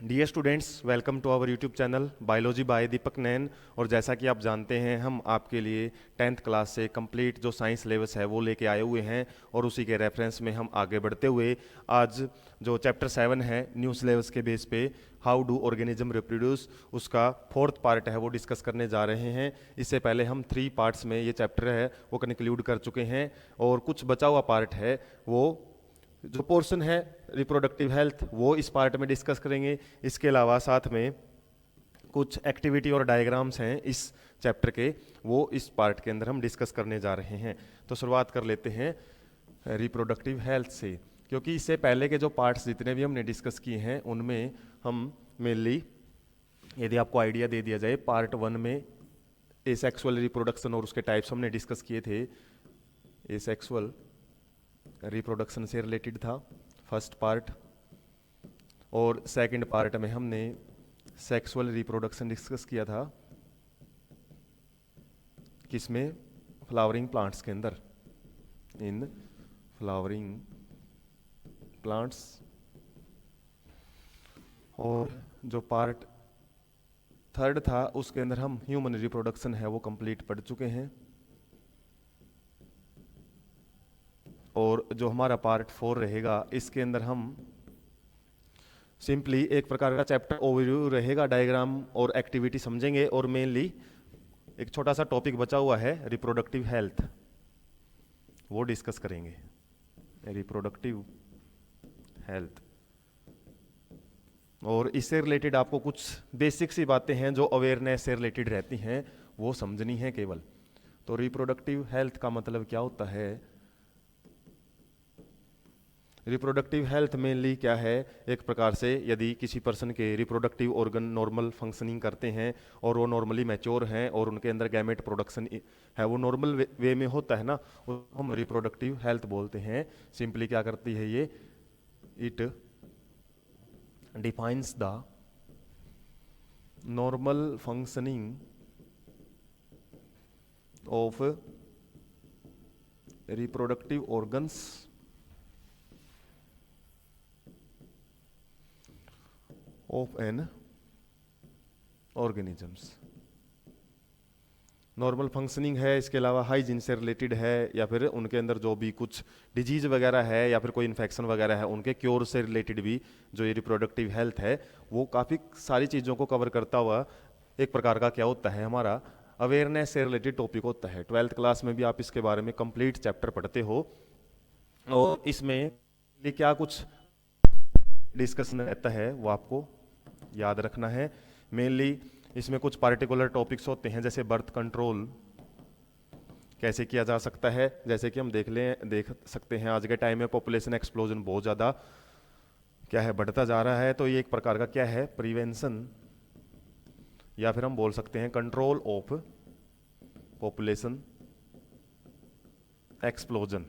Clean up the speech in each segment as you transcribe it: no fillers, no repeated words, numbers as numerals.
Dear students, welcome to our YouTube channel biology by Deepak Nain. और जैसा कि आप जानते हैं, हम आपके लिए 10th क्लास से कंप्लीट जो साइंस सिलेबस है वो लेके आए हुए हैं और उसी के रेफरेंस में हम आगे बढ़ते हुए आज जो चैप्टर 7 है न्यू सिलेबस के बेस पे हाउ डू ऑर्गेनिज्म रिप्रोड्यूस, उसका 4th पार्ट है वो डिस्कस करने जा रहे हैं। इससे पहले हम 3 पार्ट्स में ये चैप्टर है वो कंक्लूड कर चुके हैं और कुछ बचा हुआ पार्ट है वो जो पोर्शन है रिप्रोडक्टिव हेल्थ वो इस पार्ट में डिस्कस करेंगे। इसके अलावा साथ में कुछ एक्टिविटी और डायग्राम्स हैं इस चैप्टर के, वो इस पार्ट के अंदर हम डिस्कस करने जा रहे हैं। तो शुरुआत कर लेते हैं रिप्रोडक्टिव हेल्थ से, क्योंकि इससे पहले के जो पार्ट्स जितने भी हमने डिस्कस किए हैं उनमें हम मेनली, यदि आपको आइडिया दे दिया जाए, पार्ट 1 में एसेक्सुअल रिप्रोडक्शन और उसके टाइप्स हमने डिस्कस किए थे। एसेक्सुअल रिप्रोडक्शन से रिलेटेड था फर्स्ट पार्ट, और सेकंड पार्ट में हमने सेक्सुअल रिप्रोडक्शन डिस्कस किया था किसमें, फ्लावरिंग प्लांट्स के अंदर, इन फ्लावरिंग प्लांट्स। और जो पार्ट थर्ड था उसके अंदर हम ह्यूमन रिप्रोडक्शन है वो कंप्लीट पढ़ चुके हैं। और जो हमारा पार्ट 4 रहेगा इसके अंदर हम सिंपली एक प्रकार का चैप्टर ओवरव्यू रहेगा, डायग्राम और एक्टिविटी समझेंगे, और मेनली एक छोटा सा टॉपिक बचा हुआ है रिप्रोडक्टिव हेल्थ, वो डिस्कस करेंगे। रिप्रोडक्टिव हेल्थ और इससे रिलेटेड आपको कुछ बेसिक सी बातें हैं जो अवेयरनेस से रिलेटेड रहती हैं वो समझनी है केवल। तो रिप्रोडक्टिव हेल्थ का मतलब क्या होता है? रिप्रोडक्टिव हेल्थ मेनली क्या है, एक प्रकार से यदि किसी पर्सन के रिप्रोडक्टिव ऑर्गन नॉर्मल फंक्शनिंग करते हैं और वो नॉर्मली मैच्योर हैं और उनके अंदर गैमेट प्रोडक्शन है वो नॉर्मल वे में होता है ना, उसको हम रिप्रोडक्टिव हेल्थ बोलते हैं। सिंपली क्या करती है ये, it defines the normal functioning of reproductive organs of N organisms. Normal functioning है, इसके अलावा हाइजीन से रिलेटेड है, या फिर उनके अंदर जो भी कुछ डिजीज वगैरह है या फिर कोई इन्फेक्शन वगैरह है उनके क्योर से रिलेटेड भी जो ये रिप्रोडक्टिव हेल्थ है वो काफ़ी सारी चीज़ों को कवर करता हुआ एक प्रकार का क्या होता है, हमारा अवेयरनेस से रिलेटेड टॉपिक होता है। 12th क्लास में भी आप इसके बारे में कंप्लीट चैप्टर पढ़ते हो और इसमें क्या कुछ डिस्कशन रहता है वो आपको याद रखना है। मेनली इसमें कुछ पार्टिकुलर टॉपिक्स होते हैं, जैसे बर्थ कंट्रोल कैसे किया जा सकता है। जैसे कि हम देख सकते हैं आज के टाइम में पॉपुलेशन एक्सप्लोजन बहुत ज़्यादा क्या है, बढ़ता जा रहा है। तो ये एक प्रकार का क्या है, प्रिवेंशन, या फिर हम बोल सकते हैं control of population explosion.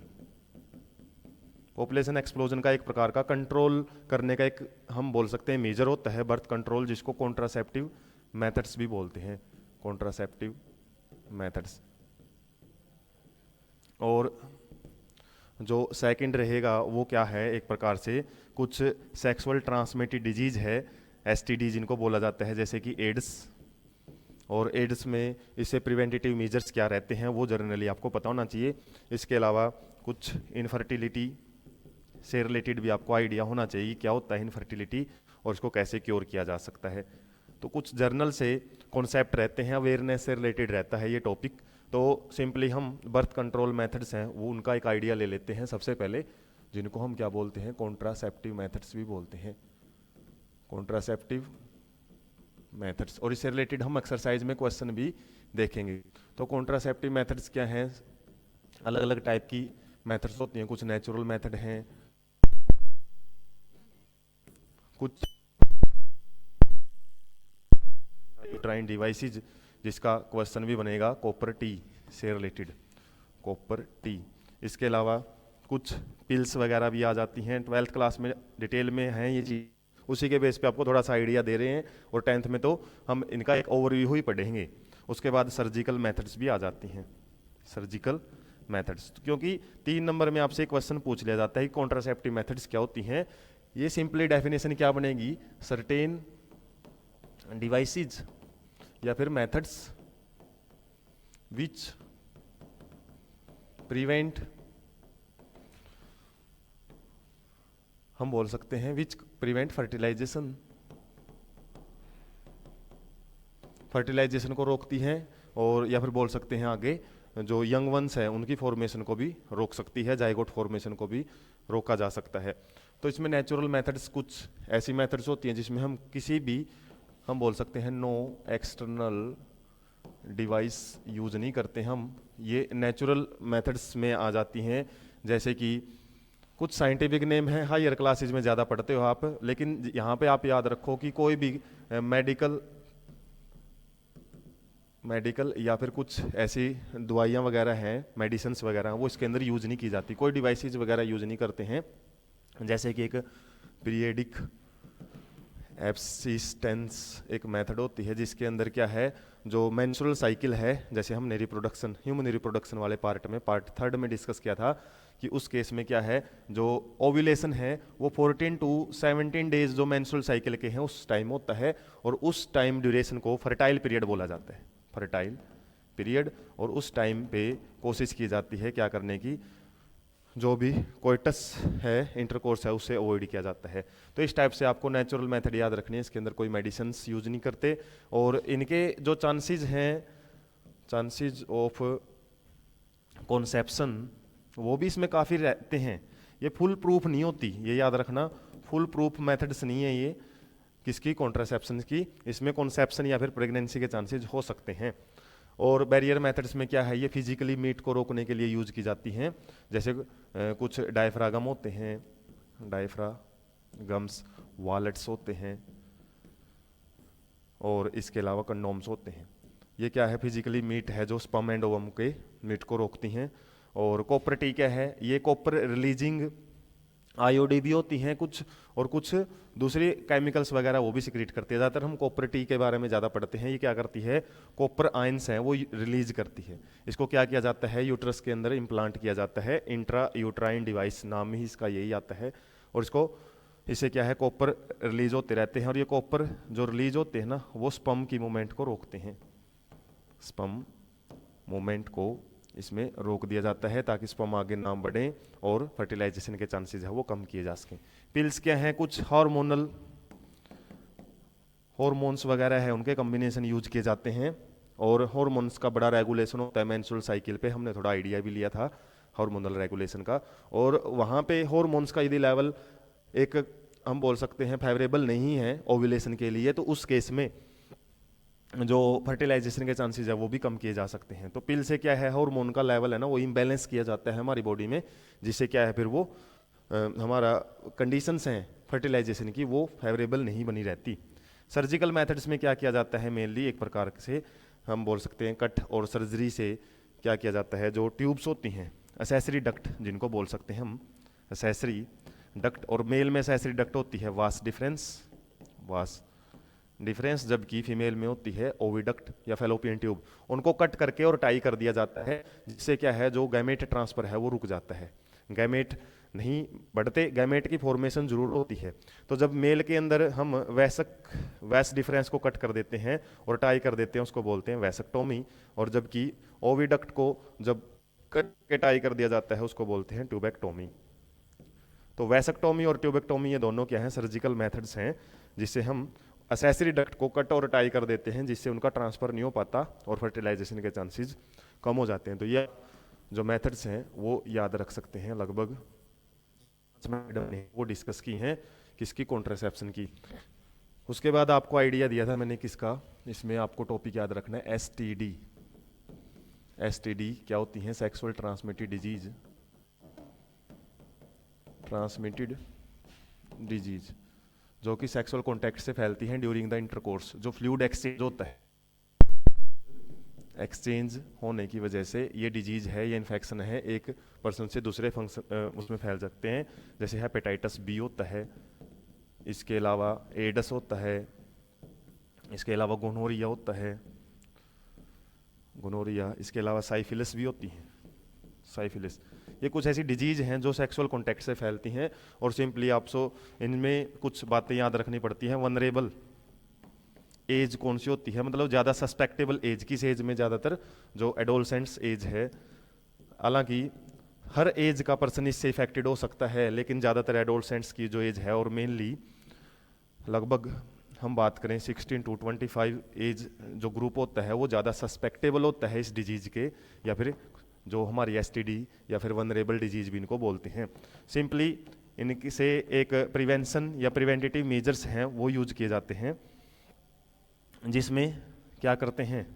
Population explosion का एक प्रकार का कंट्रोल करने का एक हम बोल सकते हैं मेजर होता है बर्थ कंट्रोल, जिसको कॉन्ट्रासेप्टिव मेथड्स भी बोलते हैं, कॉन्ट्रासेप्टिव मेथड्स। और जो सेकंड रहेगा वो क्या है, एक प्रकार से कुछ सेक्सुअल ट्रांसमिटेड डिजीज है, एसटीडी जिनको बोला जाता है, जैसे कि एड्स। और एड्स में इससे प्रिवेंटिव मेजर्स क्या रहते हैं वो जनरली आपको पता होना चाहिए। इसके अलावा कुछ इनफर्टिलिटी से रिलेटेड भी आपको आइडिया होना चाहिए क्या होता है इनफर्टिलिटी और इसको कैसे क्योर किया जा सकता है। तो कुछ जर्नल से कॉन्सेप्ट रहते हैं, अवेयरनेस से रिलेटेड रहता है ये टॉपिक। तो सिंपली हम बर्थ कंट्रोल मेथड्स हैं वो उनका एक आइडिया ले लेते हैं सबसे पहले, जिनको हम क्या बोलते हैं, कॉन्ट्रासेप्टिव मेथड्स भी बोलते हैं, कॉन्ट्रासेप्टिव मेथड्स। और इससे रिलेटेड हम एक्सरसाइज में क्वेश्चन भी देखेंगे। तो कॉन्ट्रासेप्टिव मेथड्स क्या हैं, अलग अलग टाइप की मेथड्स होती हैं, कुछ नेचुरल मेथड हैं, कुछ यूट्राइन डिवाइसेज, जिसका क्वेश्चन भी बनेगा कॉपर टी से रिलेटेड, कॉपर टी। इसके अलावा कुछ पिल्स वगैरह भी आ जाती हैं, 12th क्लास में डिटेल में हैं ये चीज़, उसी के बेस पे आपको थोड़ा सा आइडिया दे रहे हैं। और 10th में तो हम इनका एक ओवरव्यू ही पढ़ेंगे। उसके बाद सर्जिकल मेथड्स भी आ जाती हैं, सर्जिकल मेथड्स, क्योंकि 3 नंबर में आपसे एक क्वेश्चन पूछ लिया जाता है कि कॉन्ट्रासेप्टिव मेथड्स क्या होती हैं, ये सिंपली डेफिनेशन क्या बनेगी, सर्टेन डिवाइसेज या फिर मेथड्स विच प्रिवेंट, हम बोल सकते हैं विच प्रिवेंट फर्टिलाइजेशन, फर्टिलाइजेशन को रोकती हैं, और या फिर बोल सकते हैं आगे जो यंग वंस है उनकी फॉर्मेशन को भी रोक सकती है, जाइगोट फॉर्मेशन को भी रोका जा सकता है। तो इसमें नेचुरल मेथड्स कुछ ऐसी मेथड्स होती हैं जिसमें हम किसी भी, हम बोल सकते हैं नो एक्सटर्नल डिवाइस यूज नहीं करते हम, ये नेचुरल मेथड्स में आ जाती हैं। जैसे कि कुछ साइंटिफिक नेम है, हायर क्लासेज में ज़्यादा पढ़ते हो आप, लेकिन यहाँ पे आप याद रखो कि कोई भी मेडिकल या फिर कुछ ऐसी दवाइयाँ वगैरह हैं, मेडिसिन्स वगैरह, वो इसके अंदर यूज नहीं की जाती, कोई डिवाइसेज वगैरह यूज नहीं करते हैं। जैसे कि एक पीरियडिक एब्सिस्टेंस एक मेथड होती है जिसके अंदर क्या है, जो मेंस्ट्रुअल साइकिल है, जैसे हमने रिप्रोडक्शन, ह्यूमन रिप्रोडक्शन वाले पार्ट में, पार्ट 3 में डिस्कस किया था कि उस केस में क्या है, जो ओव्यूलेशन है वो 14 टू 17 डेज जो मेंस्ट्रुअल साइकिल के हैं उस टाइम होता है, और उस टाइम ड्यूरेशन को फर्टाइल पीरियड बोला जाता है, फर्टाइल पीरियड। और उस टाइम पे कोशिश की जाती है क्या करने की, जो भी कोइटस है, इंटरकोर्स है, उससे अवॉइड किया जाता है। तो इस टाइप से आपको नेचुरल मेथड याद रखनी है, इसके अंदर कोई मेडिसिन यूज नहीं करते, और इनके जो चांसेस हैं, चांसेस ऑफ कॉन्सेप्शन, वो भी इसमें काफ़ी रहते हैं। ये फुल प्रूफ नहीं होती, ये याद रखना, फुल प्रूफ मेथड्स नहीं है ये किसकी, कॉन्ट्रासेप्शन की। इसमें कॉन्सेप्शन या फिर प्रेगनेंसी के चांसेस हो सकते हैं। और बैरियर मेथड्स में क्या है, ये फिजिकली मीट को रोकने के लिए यूज की जाती हैं। जैसे कुछ डायफ्रागम होते हैं, डायफ्रागम्स, वॉलेट्स होते हैं, और इसके अलावा कंडोम्स होते हैं। ये क्या है, फिजिकली मीट है जो स्पर्म एंड ओवम के मीट को रोकती हैं। और कॉपर टी क्या है, ये कॉपर रिलीजिंग आईओडी भी होती हैं कुछ, और कुछ दूसरी केमिकल्स वगैरह वो भी सिक्रीट करती है। ज़्यादातर हम कॉपर टी के बारे में ज़्यादा पढ़ते हैं। ये क्या करती है, कॉपर आयंस हैं वो रिलीज करती है। इसको क्या किया जाता है, यूट्रस के अंदर इम्प्लांट किया जाता है, इंट्रा यूट्राइन डिवाइस नाम ही इसका यही आता है। और इससे क्या है, कॉपर रिलीज होते रहते हैं, और ये कॉपर जो रिलीज होते हैं ना, वो स्पर्म की मूवमेंट को रोकते हैं, स्पर्म मूवमेंट को इसमें रोक दिया जाता है ताकि स्पर्म आगे ना बढ़े और फर्टिलाइजेशन के चांसेस है वो कम किए जा सकें। पिल्स क्या हैं, कुछ हार्मोनल, हॉर्मोन्स वगैरह है उनके कॉम्बिनेशन यूज किए जाते हैं, और हॉर्मोन्स का बड़ा रेगुलेशन होता है मेंस्ट्रुअल साइकिल पे, हमने थोड़ा आइडिया भी लिया था हार्मोनल रेगुलेशन का। और वहाँ पे हॉर्मोन्स का यदि लेवल एक हम बोल सकते हैं फेवरेबल नहीं है ओव्यूलेशन के लिए, तो उस केस में जो फर्टिलाइजेशन के चांसेस है वो भी कम किए जा सकते हैं। तो पिल से क्या है, हार्मोन का लेवल है ना वो इम्बैलेंस किया जाता है हमारी बॉडी में, जिससे क्या है फिर वो हमारा कंडीशंस हैं फर्टिलाइजेशन की वो फेवरेबल नहीं बनी रहती। सर्जिकल मेथड्स में क्या किया जाता है, मेनली एक प्रकार से हम बोल सकते हैं कट और सर्जरी से क्या किया जाता है, जो ट्यूब्स होती हैं, एसेसरी डक्ट जिनको बोल सकते हैं हम, एसेसरी डक्ट, और मेल में एसेसरी डक्ट होती है वास डिफरेंस, जबकि फीमेल में होती है ओविडक्ट या फेलोपियन ट्यूब। उनको कट करके और टाई कर दिया जाता है, जिससे क्या है जो गैमेट ट्रांसफर है वो रुक जाता है, गैमेट नहीं बढ़ते, गैमेट की फॉर्मेशन जरूर होती है। तो जब मेल के अंदर हम वैस डिफरेंस को कट कर देते हैं और टाई कर देते हैं, उसको बोलते हैं वैसेक्टोमी, और जबकि ओविडक्ट को जब कट के टाई कर दिया जाता है उसको बोलते हैं ट्यूबेक्टोमी। तो वैसेक्टोमी और ट्यूबेक्टोमी ये दोनों क्या हैं, सर्जिकल मेथड्स हैं जिससे हम एसेसरी डक्ट को कट और टाई कर देते हैं, जिससे उनका ट्रांसफर नहीं हो पाता और फर्टिलाइजेशन के चांसेस कम हो जाते हैं। तो ये जो मेथड्स हैं वो याद रख सकते हैं, लगभग मैडम ने वो डिस्कस की हैं किसकी, कॉन्ट्रासेप्शन की। उसके बाद आपको आइडिया दिया था मैंने किसका, इसमें आपको टॉपिक याद रखना है एसटीडी। एसटीडी क्या होती हैं, सेक्सुअल ट्रांसमिटेड डिजीज, जो कि सेक्सुअल कॉन्टैक्ट से फैलती हैं ड्यूरिंग द इंटरकोर्स। जो फ्लूइड एक्सचेंज होता है, एक्सचेंज होने की वजह से ये डिजीज है, ये इन्फेक्शन है, एक पर्सन से दूसरे फंक्शन उसमें फैल सकते हैं। जैसे हेपेटाइटिस बी होता है, इसके अलावा एडस होता है, इसके अलावा गोनोरिया होता है, इसके अलावा साइफिलिस भी होती है, साइफिलिस। ये कुछ ऐसी डिजीज हैं जो सेक्सुअल कॉन्टैक्ट से फैलती हैं और सिंपली आपको इनमें कुछ बातें याद रखनी पड़ती हैं। वनरेबल एज कौन सी होती है, मतलब ज़्यादा सस्पेक्टेबल एज, किस एज में ज़्यादातर जो एडोलसेंट्स एज है। हालांकि हर एज का पर्सन इससे इफेक्टेड हो सकता है, लेकिन ज़्यादातर एडोलसेंट्स की जो एज है और मेनली लगभग हम बात करें 16 to 25 एज जो ग्रुप होता है वो ज़्यादा सस्पेक्टेबल होता है इस डिजीज़ के, या फिर जो हमारी एसटीडी या फिर वनरेबल डिजीज़ भी इनको बोलते हैं। सिंपली इनकी से एक प्रिवेंशन या प्रिवेंटिव मेजर्स हैं वो यूज किए जाते हैं, जिसमें क्या करते हैं,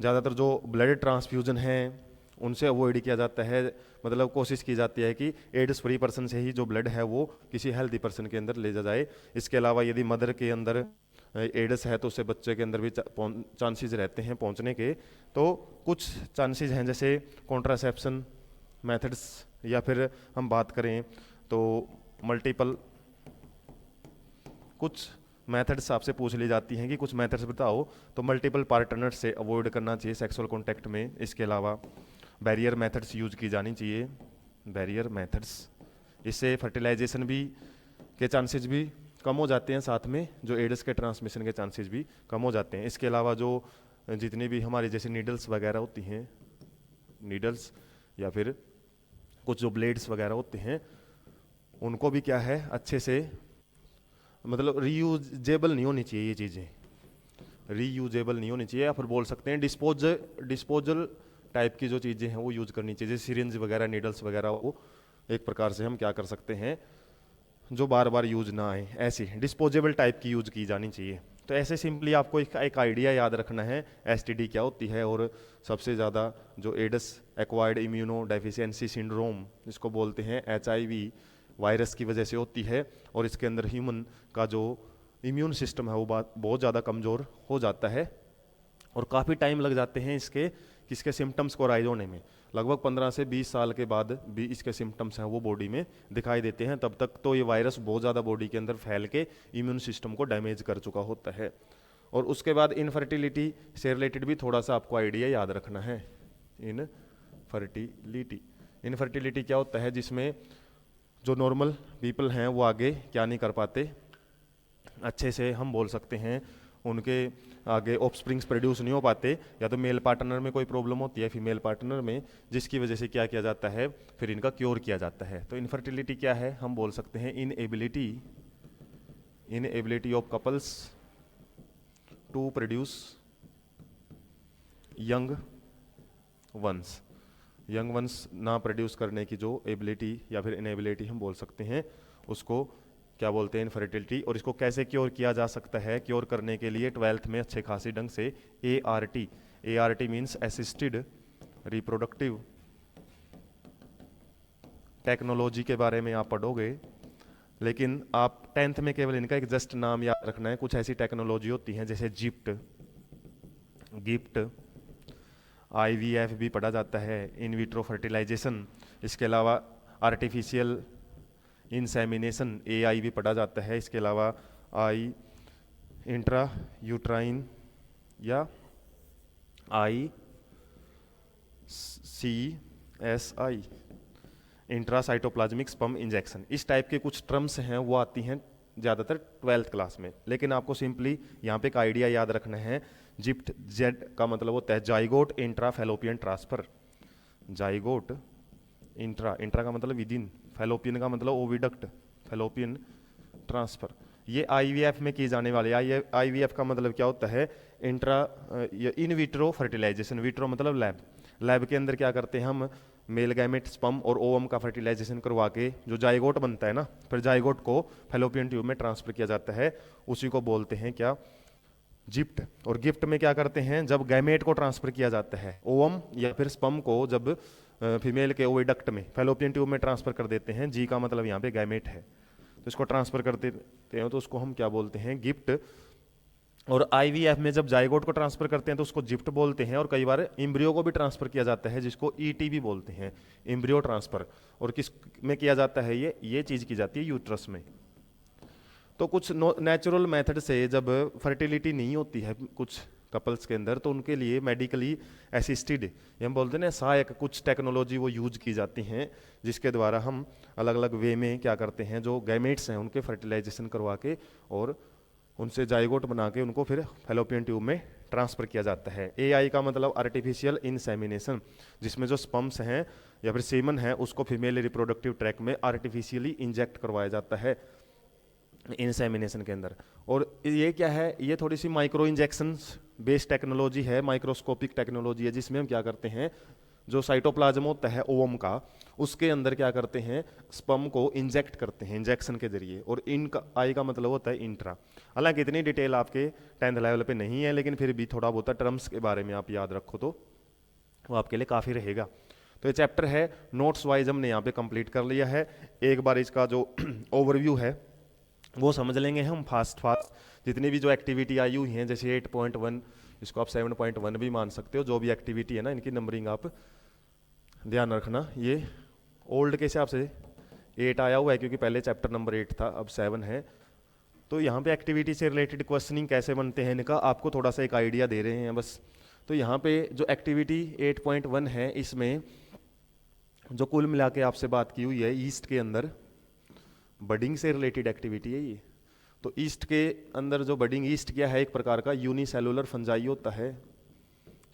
ज़्यादातर जो ब्लड ट्रांसफ्यूजन है उनसे अवॉइड किया जाता है, मतलब कोशिश की जाती है कि एड्स फ्री पर्सन से ही जो ब्लड है वो किसी हेल्दी पर्सन के अंदर ले जाए। इसके अलावा यदि मदर के अंदर एड्स है तो उससे बच्चे के अंदर भी चांसेस रहते हैं पहुंचने के। तो कुछ चांसेस हैं जैसे कॉन्ट्रासेप्शन मेथड्स, या फिर हम बात करें तो मल्टीपल कुछ मेथड्स आपसे पूछ ली जाती हैं कि कुछ मेथड्स बताओ, तो मल्टीपल पार्टनर से अवॉइड करना चाहिए सेक्सुअल कॉन्टैक्ट में। इसके अलावा बैरियर मेथड्स यूज की जानी चाहिए, बैरियर मेथड्स, इससे फर्टिलाइजेशन भी के चांसेस भी कम हो जाते हैं, साथ में जो एड्स के ट्रांसमिशन के चांसेस भी कम हो जाते हैं। इसके अलावा जो जितनी भी हमारी जैसे नीडल्स वगैरह होती हैं, नीडल्स या फिर कुछ जो ब्लेड्स वगैरह होते हैं उनको भी क्या है अच्छे से, मतलब रीयूजेबल नहीं होनी चाहिए ये चीज़ें, रीयूजेबल नहीं होनी चाहिए, या फिर बोल सकते हैं डिस्पोजल टाइप की जो चीज़ें हैं वो यूज़ करनी चाहिए, जैसे सिरिंज वगैरह नीडल्स वगैरह, वो एक प्रकार से हम क्या कर सकते हैं जो बार बार यूज ना आए, ऐसी डिस्पोजेबल टाइप की यूज की जानी चाहिए। तो ऐसे सिंपली आपको एक आइडिया याद रखना है एसटीडी क्या होती है, और सबसे ज़्यादा जो ads acquired immuno deficiency syndrome जिसको बोलते हैं एचआईवी वायरस की वजह से होती है, और इसके अंदर ह्यूमन का जो इम्यून सिस्टम है वो बहुत ज़्यादा कमज़ोर हो जाता है, और काफ़ी टाइम लग जाते हैं इसके सिम्टम्स को राइज होने में। लगभग 15 से 20 साल के बाद भी इसके सिम्टम्स हैं वो बॉडी में दिखाई देते हैं। तब तक तो ये वायरस बहुत ज़्यादा बॉडी के अंदर फैल के इम्यून सिस्टम को डैमेज कर चुका होता है। और उसके बाद इनफर्टिलिटी से रिलेटेड भी थोड़ा सा आपको आइडिया याद रखना है। इनफर्टिलिटी क्या होता है, जिसमें जो नॉर्मल पीपल हैं वो आगे क्या नहीं कर पाते अच्छे से, हम बोल सकते हैं उनके आगे ऑफस्प्रिंग्स प्रोड्यूस नहीं हो पाते, या तो मेल पार्टनर में कोई प्रॉब्लम होती है फीमेल पार्टनर में, जिसकी वजह से क्या किया जाता है फिर इनका क्योर किया जाता है। तो इनफर्टिलिटी क्या है, हम बोल सकते हैं inability of couples to produce young ones ना प्रोड्यूस करने की जो एबिलिटी या फिर इनएबिलिटी हम बोल सकते हैं, उसको क्या बोलते हैं इनफर्टिलिटी। और इसको कैसे क्योर किया जा सकता है, क्योर करने के लिए 12th में अच्छे खासी ढंग से ART means assisted reproductive technology के बारे में आप पढ़ोगे, लेकिन आप 10th में केवल इनका एक जस्ट नाम याद रखना है। कुछ ऐसी टेक्नोलॉजी होती हैं जैसे गिफ्ट IVF भी पढ़ा जाता है, इन विट्रो फर्टिलाइजेशन, इसके अलावा आर्टिफिशियल इंसेमिनेशन AI भी पढ़ा जाता है, इसके अलावा इंट्रा यूट्राइन या ICSI इंट्रासाइटोप्लाज्मिक स्पर्म इंजेक्शन, इस टाइप के कुछ टर्म्स हैं वो आती हैं ज़्यादातर 12th क्लास में। लेकिन आपको सिंपली यहाँ पे एक आइडिया याद रखना है, जिप्ट जेड का मतलब होता है zygote intra fallopian transfer, zygote intra का मतलब विद इन, फैलोपियन का मतलब ओविडक्ट, फैलोपियन ट्रांसफर। ये IVF में की जाने वाली, IVF का मतलब क्या होता है इन विट्रो फर्टिलाइजेशन, विट्रो मतलब लैब के अंदर क्या करते हैं हम मेल गैमेट स्पर्म और ओवम का फर्टिलाइजेशन करवा के जो जाइगोट बनता है ना, फिर जाइगोट को फैलोपियन ट्यूब में ट्रांसफर किया जाता है, उसी को बोलते हैं क्या जिप्ट। और गिफ्ट में क्या करते हैं, जब गैमेट को ट्रांसफर किया जाता है, ओवम या फिर स्पर्म को जब फीमेल के ओविडक्ट में फैलोपियन ट्यूब में ट्रांसफर कर देते हैं, जी का मतलब यहाँ पे गैमेट है, तो इसको ट्रांसफर कर देते हैं तो उसको हम क्या बोलते हैं गिफ्ट। और IVF में जब जाइगोट को ट्रांसफर करते हैं तो उसको जिप्ट बोलते हैं, और कई बार इम्ब्रियो को भी ट्रांसफर किया जाता है जिसको ET भी बोलते हैं, इम्ब्रियो ट्रांसफर। और किस में किया जाता है, ये चीज़ की जाती है यूट्रस में। तो कुछ नेचुरल मेथड से जब फर्टिलिटी नहीं होती है कुछ कपल्स के अंदर, तो उनके लिए मेडिकली असिस्टेड, ये हम बोलते हैं ना सहायक, कुछ टेक्नोलॉजी वो यूज की जाती हैं जिसके द्वारा हम अलग अलग वे में क्या करते हैं, जो गैमेट्स हैं उनके फर्टिलाइजेशन करवा के और उनसे जाइगोट बना के उनको फिर फैलोपियन ट्यूब में ट्रांसफर किया जाता है। एआई का मतलब आर्टिफिशियल इंसेमिनेशन, जिसमें जो स्पर्म्स हैं या फिर सीमन है उसको फीमेल रिप्रोडक्टिव ट्रैक में आर्टिफिशियली इंजेक्ट करवाया जाता है इंसेमिनेशन के अंदर। और ये क्या है, ये थोड़ी सी माइक्रो इंजेक्शन बेस्ड टेक्नोलॉजी है, माइक्रोस्कोपिक टेक्नोलॉजी है, जिसमें हम क्या करते हैं, जो साइटोप्लाज्म होता है ओवम का, उसके अंदर क्या करते हैं, स्पर्म को इंजेक्ट करते हैं इंजेक्शन के जरिए। और इनका आई का मतलब होता है इंट्रा। हालांकि इतनी डिटेल आपके 10th लेवल पे नहीं है, लेकिन फिर भी थोड़ा बहुत टर्म्स के बारे में आप याद रखो तो वो आपके लिए काफ़ी रहेगा। तो ये चैप्टर है, नोट्स वाइज हमने यहाँ पे कंप्लीट कर लिया है। एक बार इसका जो ओवरव्यू है वो समझ लेंगे हम फास्ट जितनी भी जो एक्टिविटी आई हुई हैं, जैसे 8.1, इसको आप 7.1 भी मान सकते हो, जो भी एक्टिविटी है ना, इनकी नंबरिंग आप ध्यान रखना। ये ओल्ड के हिसाब से 8 आया हुआ है क्योंकि पहले चैप्टर नंबर 8 था, अब 7 है। तो यहाँ पे एक्टिविटी से रिलेटेड क्वेश्चनिंग कैसे बनते हैं इनका आपको थोड़ा सा एक आइडिया दे रहे हैं बस। तो यहाँ पे जो एक्टिविटी 8.1 है, इसमें जो कुल मिला के आपसे बात की हुई है, ईस्ट के अंदर बडिंग से रिलेटेड एक्टिविटी है ये। तो ईस्ट के अंदर जो बडिंग, ईस्ट क्या है, एक प्रकार का यूनिसेलुलर फंजाई होता है,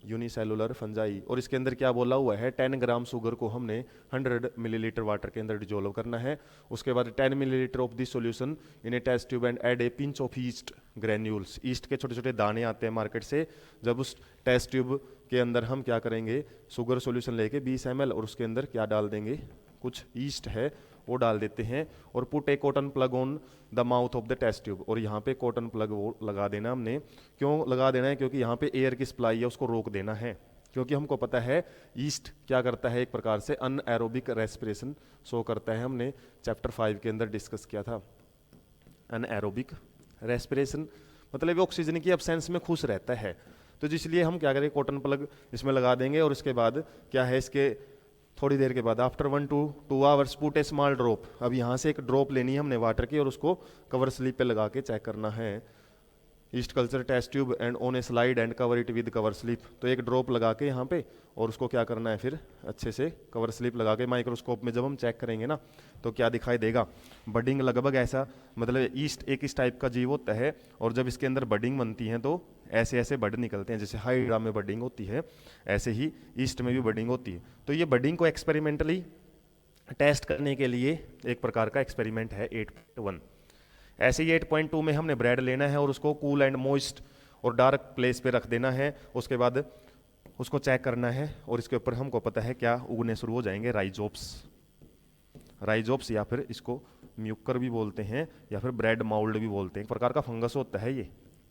यूनिसेलुलर फंजाई। और इसके अंदर क्या बोला हुआ है, 10 ग्राम शुगर को हमने 100 मिलीलीटर वाटर के अंदर डिजोल्व करना है। उसके बाद 10 millilitre of this solution in a test tube and add a pinch of yeast granules. Yeast के छोटे छोटे दाने आते हैं मार्केट से, जब उस टेस्ट ट्यूब के अंदर हम क्या करेंगे, शुगर सॉल्यूशन लेके 20 ml और उसके अंदर क्या डाल देंगे, कुछ ईस्ट है वो डाल देते हैं। और put a cotton plug on the mouth of the test tube, और यहाँ पे कॉटन प्लग वो लगा देना हमने। क्यों लगा देना है, क्योंकि यहाँ पे एयर की सप्लाई है उसको रोक देना है, क्योंकि हमको पता है ईस्ट क्या करता है, एक प्रकार से अनएरोबिक रेस्पिरेशन शो करता है। हमने चैप्टर 5 के अंदर डिस्कस किया था। अनएरोबिक रेस्पिरेशन मतलब ऑक्सीजन की एब्सेंस में खुश रहता है। तो जिसलिए हम क्या करें, कॉटन प्लग इसमें लगा देंगे। और उसके बाद क्या है, इसके थोड़ी देर के बाद after 1 to 2 hours put A small drop, अब यहाँ से एक ड्रॉप लेनी है हमने वाटर की और उसको कवर स्लिप पे लगा के चेक करना है। Yeast culture test tube and on a slide and cover it with cover slip, तो एक ड्रॉप लगा के यहाँ पे और उसको क्या करना है, फिर अच्छे से कवर स्लिप लगा के माइक्रोस्कोप में जब हम चेक करेंगे ना, तो क्या दिखाई देगा, बडिंग लगभग ऐसा, मतलब ईस्ट एक इस टाइप का जीव होता है। और जब इसके अंदर बडिंग बनती है तो ऐसे ऐसे बड निकलते हैं, जैसे हाइड्रा में बडिंग होती है ऐसे ही ईस्ट में भी बडिंग होती है। तो ये बडिंग को एक्सपेरिमेंटली टेस्ट करने के लिए एक प्रकार का एक्सपेरिमेंट है 8.1। ऐसे ही 8.2 में हमने ब्रेड लेना है और उसको कूल एंड मॉइस्ट और डार्क प्लेस पे रख देना है। उसके बाद उसको चेक करना है और इसके ऊपर हमको पता है क्या उगने शुरू हो जाएंगे, राइजोप्स या फिर इसको म्यूकर भी बोलते हैं या फिर ब्रेड माउल्ड भी बोलते हैं, एक प्रकार का फंगस होता है ये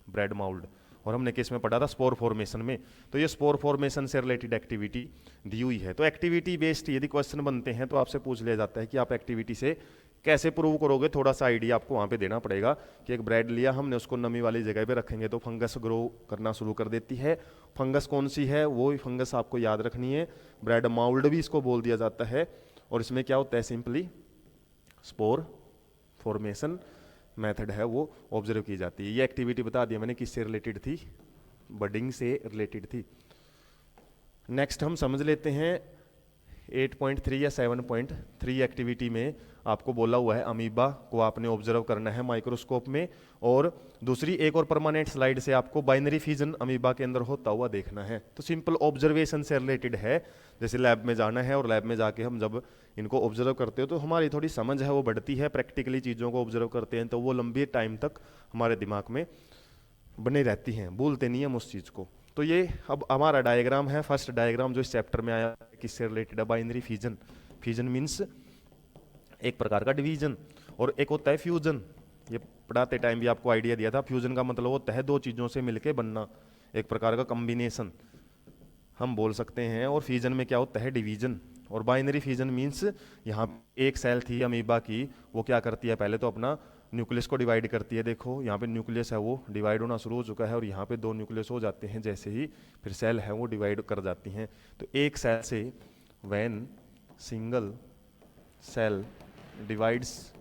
ब्रेड माउल्ड। और हमने किस में पढ़ा था, स्पोर फॉर्मेशन में। तो ये स्पोर फॉर्मेशन से रिलेटेड एक्टिविटी दी हुई है। तो एक्टिविटी बेस्ड यदि क्वेश्चन बनते हैं तो आपसे पूछ लिया जाता है कि आप एक्टिविटी से कैसे प्रूव करोगे, थोड़ा सा आइडिया आपको वहाँ पे देना पड़ेगा कि एक ब्रेड लिया हमने, उसको नमी वाली जगह पे रखेंगे तो फंगस ग्रो करना शुरू कर देती है। फंगस कौन सी है, वो फंगस आपको याद रखनी है, ब्रेड माउल्ड भी इसको बोल दिया जाता है। और इसमें क्या होता है, सिंपली स्पोर फॉर्मेशन मेथड है वो ऑब्जर्व की जाती है। ये एक्टिविटी बता दी मैंने किससे रिलेटेड थी, बडिंग से रिलेटेड थी। नेक्स्ट हम समझ लेते हैं 8.3 या 7.3 एक्टिविटी में आपको बोला हुआ है अमीबा को आपने ऑब्जर्व करना है माइक्रोस्कोप में। और दूसरी एक और परमानेंट स्लाइड से आपको बाइनरी फिजन अमीबा के अंदर होता हुआ देखना है। तो सिंपल ऑब्जर्वेशन से रिलेटेड है, जैसे लैब में जाना है और लैब में जाके हम जब इनको ऑब्जर्व करते हो तो हमारी थोड़ी समझ है वो बढ़ती है, प्रैक्टिकली चीज़ों को ऑब्जर्व करते हैं तो वो लंबी टाइम तक हमारे दिमाग में बनी रहती हैं, भूलते नहीं हम उस चीज़ को। तो ये अब हमारा डायग्राम है, फर्स्ट डायग्राम जो इस चैप्टर में आया किससे रिलेटेड है, बाइनरी फिजन। फिजन मीन्स एक प्रकार का डिवीजन और एक होता है फ्यूजन। ये पढ़ाते टाइम भी आपको आइडिया दिया था, फ्यूजन का मतलब होता है दो चीज़ों से मिलके बनना, एक प्रकार का कॉम्बिनेशन हम बोल सकते हैं। और फिजन में क्या होता है, डिवीजन। और बाइनरी फिजन मीन्स यहाँ एक सेल थी अमीबा की, वो क्या करती है, पहले तो अपना न्यूक्लियस को डिवाइड करती है। देखो यहाँ पे न्यूक्लियस है वो डिवाइड होना शुरू हो चुका है और यहाँ पे 2 न्यूक्लियस हो जाते हैं, जैसे ही फिर सेल है वो डिवाइड कर जाती हैं। तो एक सेल से when single cell divides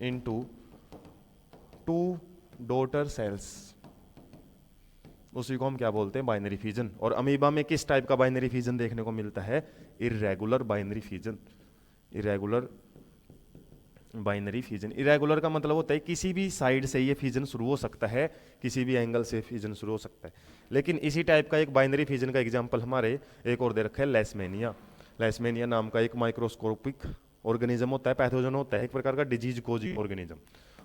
into 2 daughter cells, उसी को हम क्या बोलते हैं, बाइनरी फिजन। और अमीबा में किस टाइप का बाइनरी फिजन देखने को मिलता है, irregular binary fission. Irregular binary fission, irregular का मतलब होता है किसी भी साइड से ये फिजन शुरू हो सकता है, किसी भी एंगल से फिजन शुरू हो सकता है। लेकिन इसी टाइप का एक बाइनरी फिजन का एग्जांपल हमारे एक और दे रखा है, लेशमेनिया। लेशमेनिया नाम का एक माइक्रोस्कोपिक ऑर्गेनिज्म होता है, पैथोजन होता है, एक प्रकार का डिजीज कोजिंग ऑर्गेनिज्म।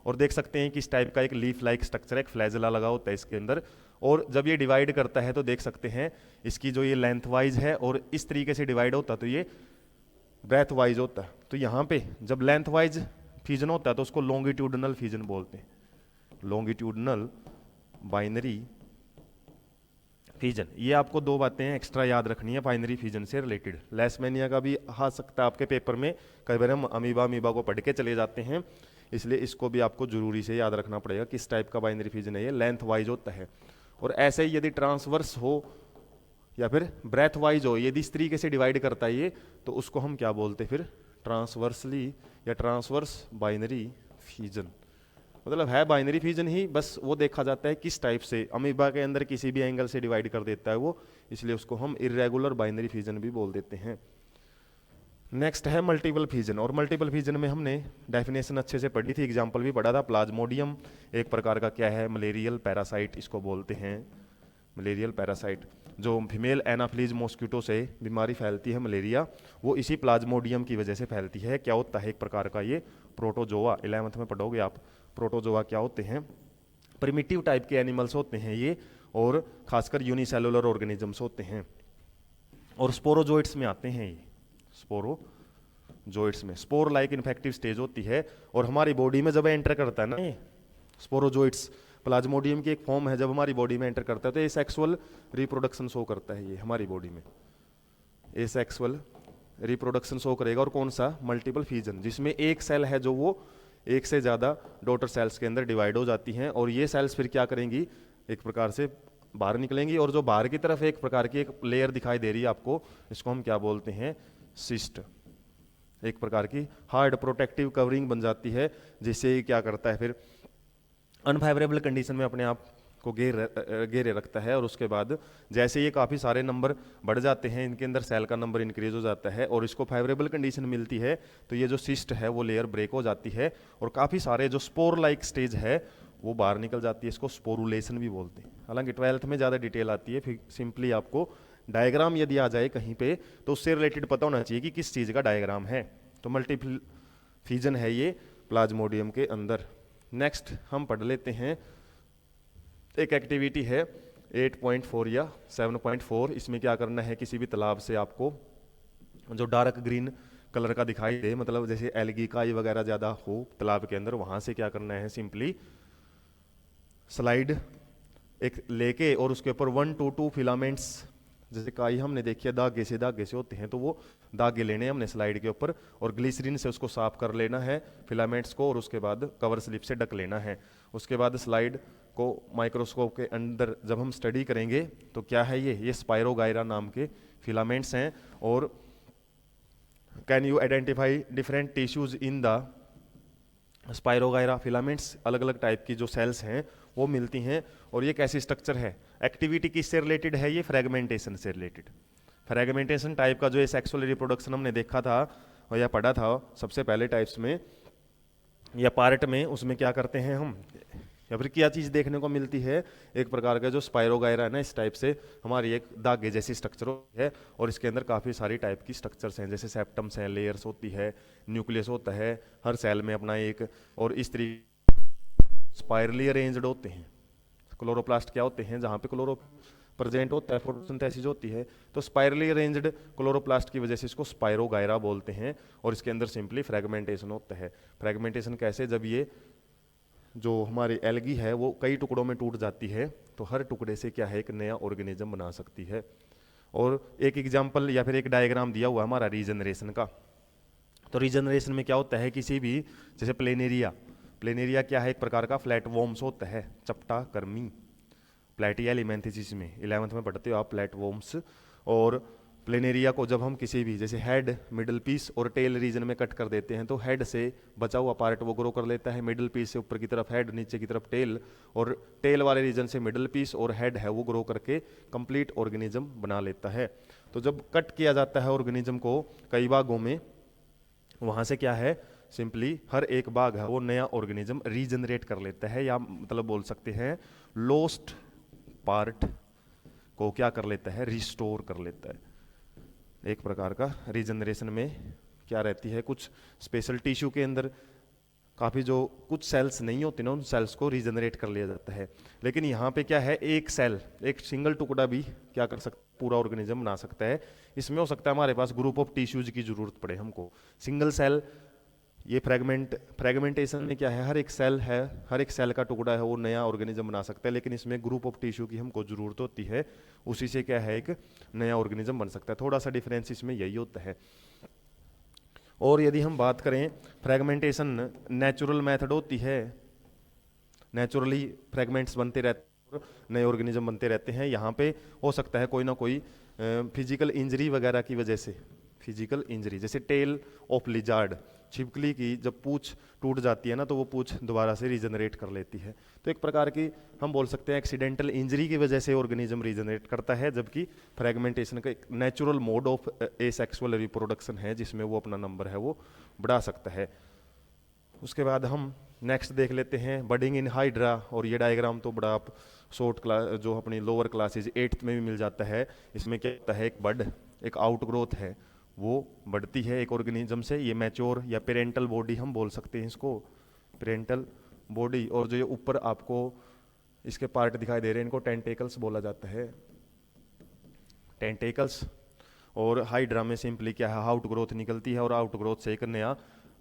और देख सकते हैं कि इस टाइप का एक लीफ लाइक स्ट्रक्चर, एक फ्लैजला लगा होता है इसके अंदर। और जब ये डिवाइड करता है तो देख सकते हैं इसकी जो ये लेंथ वाइज है और इस तरीके से डिवाइड होता है तो ये ब्रेथ वाइज होता है। तो यहाँ पे जब लेंथ वाइज फिजन होता है तो उसको लॉन्गिट्यूडनल फिजन बोलते हैं, लॉन्गिट्यूडनल बाइनरी फिजन। ये आपको दो बातें एक्स्ट्रा याद रखनी है बाइनरी फिजन से रिलेटेड। लेशमेनिया का भी आ सकता है आपके पेपर में, कई बार हम अमीबा को पढ़ के चले जाते हैं, इसलिए इसको भी आपको जरूरी से याद रखना पड़ेगा किस टाइप का बाइनरी फिजन है, ये लेंथ वाइज होता है। और ऐसे ही यदि ट्रांसवर्स हो या फिर ब्रेथ वाइज हो, यदि इस तरीके से डिवाइड करता है ये, तो उसको हम क्या बोलते हैं फिर, ट्रांसवर्सली या ट्रांसवर्स बाइनरी फिजन। मतलब है बाइनरी फिजन ही, बस वो देखा जाता है किस टाइप से, अमीबा के अंदर किसी भी एंगल से डिवाइड कर देता है वो, इसलिए उसको हम इर्रेगुलर बाइनरी फिजन भी बोल देते हैं। नेक्स्ट है मल्टीपल फिजन। और मल्टीपल फिजन में हमने डेफिनेशन अच्छे से पढ़ी थी, एग्जांपल भी पढ़ा था। प्लाज्मोडियम एक प्रकार का क्या है, मलेरियल पैरासाइट इसको बोलते हैं, मलेरियल पैरासाइट। जो फीमेल एनाफ्लीज मॉस्किटो से बीमारी फैलती है मलेरिया, वो इसी प्लाज्मोडियम की वजह से फैलती है। क्या होता है, एक प्रकार का ये प्रोटोजोआ, 11th में पढ़ोगे आप। प्रोटोजोआ क्या होते हैं, प्रिमिटिव टाइप के एनिमल्स होते हैं ये, और खासकर यूनिसेलुलर ऑर्गेनिजम्स होते हैं। और स्पोरोजोइट्स में आते हैं ये, स्पोरोजोइट्स में स्पोर लाइक इन्फेक्टिव स्टेज होती है। और हमारी बॉडी में जब एंटर करता है ना ये स्पोरोजोइट्स, प्लाज्मोडियम की एक फॉर्म है, जब हमारी बॉडी में एंटर करता है तो ये सेक्सुअल रिप्रोडक्शन शो करता है। ये हमारी बॉडी में ये सेक्सुअल रिप्रोडक्शन शो करेगा। और कौन सा, मल्टीपल फिजन, जिसमें एक सेल है जो वो एक से ज़्यादा डॉटर सेल्स के अंदर डिवाइड हो जाती हैं। और ये सेल्स फिर क्या करेंगी, एक प्रकार से बाहर निकलेंगी, और जो बाहर की तरफ एक प्रकार की एक लेयर दिखाई दे रही है आपको, इसको हम क्या बोलते हैं, सिस्ट। एक प्रकार की हार्ड प्रोटेक्टिव कवरिंग बन जाती है, जिससे ये क्या करता है फिर अनफेवरेबल कंडीशन में अपने आप को घेरे रखता है। और उसके बाद जैसे ये काफ़ी सारे नंबर बढ़ जाते हैं, इनके अंदर सेल का नंबर इंक्रीज हो जाता है और इसको फेवरेबल कंडीशन मिलती है, तो ये जो सिस्ट है वो लेयर ब्रेक हो जाती है और काफ़ी सारे जो स्पोर लाइक स्टेज है वो बाहर निकल जाती है। इसको स्पोरुलेशन भी बोलते हैं। हालांकि 12th में ज़्यादा डिटेल आती है, फिर सिंपली आपको डायग्राम यदि आ जाए कहीं पे तो उससे रिलेटेड पता होना चाहिए कि किस चीज़ का डायग्राम है। तो मल्टीपल फिजन है ये प्लाज्मोडियम के अंदर। नेक्स्ट हम पढ़ लेते हैं, एक एक्टिविटी है 8.4 या 7.4। इसमें क्या करना है, किसी भी तालाब से आपको जो डार्क ग्रीन कलर का दिखाई दे, मतलब जैसे एल्गी काई वगैरह ज़्यादा हो तालाब के अंदर, वहाँ से क्या करना है, सिंपली स्लाइड एक लेके और उसके ऊपर 1 to 2 फिलामेंट्स, जैसे काई हमने देखी है धागे से होते हैं, तो वो धागे लेने हमने स्लाइड के ऊपर और ग्लिसरीन से उसको साफ कर लेना है फिलामेंट्स को, और उसके बाद कवर स्लिप से ढक लेना है। उसके बाद स्लाइड को माइक्रोस्कोप के अंदर जब हम स्टडी करेंगे तो क्या है, ये स्पायरोगायरा नाम के फिलामेंट्स हैं। और can you identify different tissues in the spirogyra filaments, अलग अलग टाइप की जो सेल्स हैं वो मिलती हैं। और ये कैसी स्ट्रक्चर है, एक्टिविटी किससे रिलेटेड है, ये फ्रेगमेंटेशन से रिलेटेड। फ्रेगमेंटेशन टाइप का जो ये सेक्सुअल रिप्रोडक्शन हमने देखा था और या पढ़ा था सबसे पहले टाइप्स में या पार्ट में, उसमें क्या करते हैं हम, या फिर क्या चीज़ देखने को मिलती है, एक प्रकार का जो स्पायरोगायरा है ना, इस टाइप से हमारी एक धागे जैसी स्ट्रक्चर है और इसके अंदर काफ़ी सारी टाइप की स्ट्रक्चर्स हैं, जैसे सेप्टम्स हैं, लेयर्स होती है, न्यूक्लियस होता है हर सेल में अपना एक, और इस तरीके स्पायरली अरेंज्ड होते हैं। क्लोरोप्लास्ट क्या होते हैं, जहाँ पे क्लोरो प्रेजेंट होता है, फोटोसिंथेसिस होती है, तो स्पायरली अरेंज्ड क्लोरोप्लास्ट की वजह से इसको स्पायरोगायरा बोलते हैं। और इसके अंदर सिंपली फ्रेगमेंटेशन होता है। फ्रेगमेंटेशन कैसे, जब ये जो हमारी एल्गी है वो कई टुकड़ों में टूट जाती है तो हर टुकड़े से क्या है, एक नया ऑर्गेनिज्म बना सकती है। और एक एग्जाम्पल या फिर एक डायग्राम दिया हुआ हमारा रीजनरेशन का। तो रीजनरेशन में क्या होता है, किसी भी जैसे प्लेनेरिया क्या है, एक प्रकार का फ्लैट वॉर्म्स होता है, चपटा कर्मी, प्लेटिया एलिमेंथिसिस में 11th में पढ़ते हो आप प्लेट वॉर्म्स। और प्लेनेरिया को जब हम किसी भी जैसे हेड, मिडल पीस और टेल रीजन में कट कर देते हैं तो हेड से बचा हुआ पार्ट वो ग्रो कर लेता है, मिडल पीस से ऊपर की तरफ हेड, नीचे की तरफ टेल, और टेल वाले रीजन से मिडल पीस और हेड है वो ग्रो करके कंप्लीट ऑर्गेनिज्म बना लेता है। तो जब कट किया जाता है ऑर्गेनिज्म को कई भागों में, वहाँ से क्या है, सिंपली हर एक भाग है वो नया ऑर्गेनिज्म रीजनरेट कर लेता है, या मतलब बोल सकते हैं लॉस्ट पार्ट को क्या कर लेता है, रिस्टोर कर लेता है। एक प्रकार का रीजनरेशन में क्या रहती है, कुछ स्पेशल टिश्यू के अंदर काफ़ी जो कुछ सेल्स नहीं होते ना, उन सेल्स को रीजनरेट कर लिया जाता है। लेकिन यहाँ पे क्या है, एक सेल, एक सिंगल टुकड़ा भी क्या कर सकता, पूरा ऑर्गेनिज्म बना सकता है। इसमें हो सकता है हमारे पास ग्रुप ऑफ टिश्यूज की जरूरत पड़े हमको, सिंगल सेल, ये फ्रेगमेंटेशन में क्या है, हर एक सेल है, हर एक सेल का टुकड़ा है वो नया ऑर्गेनिज्म बना सकता है, लेकिन इसमें ग्रुप ऑफ टिश्यू की हमको जरूरत होती है, उसी से क्या है एक नया ऑर्गेनिज्म बन सकता है। थोड़ा सा डिफरेंस इसमें यही होता है। और यदि हम बात करें, फ्रेगमेंटेशन नेचुरल मेथड होती है, नेचुरली फ्रेगमेंट्स बनते रहते हैं और नए ऑर्गेनिज्म बनते रहते हैं। यहाँ पे हो सकता है कोई ना कोई फिजिकल इंजरी वगैरह की वजह से, फिजिकल इंजरी जैसे टेल ऑफ लिजार्ड, छिपकली की जब पूंछ टूट जाती है ना तो वो पूंछ दोबारा से रीजनरेट कर लेती है। तो एक प्रकार की हम बोल सकते हैं एक्सीडेंटल इंजरी की वजह से ऑर्गेनिज्म रीजनरेट करता है, जबकि फ्रेगमेंटेशन का एक natural mode of asexual reproduction है जिसमें वो अपना नंबर है वो बढ़ा सकता है। उसके बाद हम नेक्स्ट देख लेते हैं बडिंग इन हाइड्रा, और ये डायग्राम तो बड़ा आप शॉर्ट क्लास जो अपनी लोअर क्लासेज 8th में भी मिल जाता है। इसमें क्या होता है, एक बड, एक आउट ग्रोथ है वो बढ़ती है एक ऑर्गेनिज्म से, ये मैच्योर या पेरेंटल बॉडी हम बोल सकते हैं इसको, पेरेंटल बॉडी। और जो ये ऊपर आपको इसके पार्ट दिखाई दे रहे हैं इनको टेंटेकल्स बोला जाता है, टेंटेकल्स। और हाइड्रा में सिंपली क्या है, आउट ग्रोथ निकलती है और आउट ग्रोथ से एक नया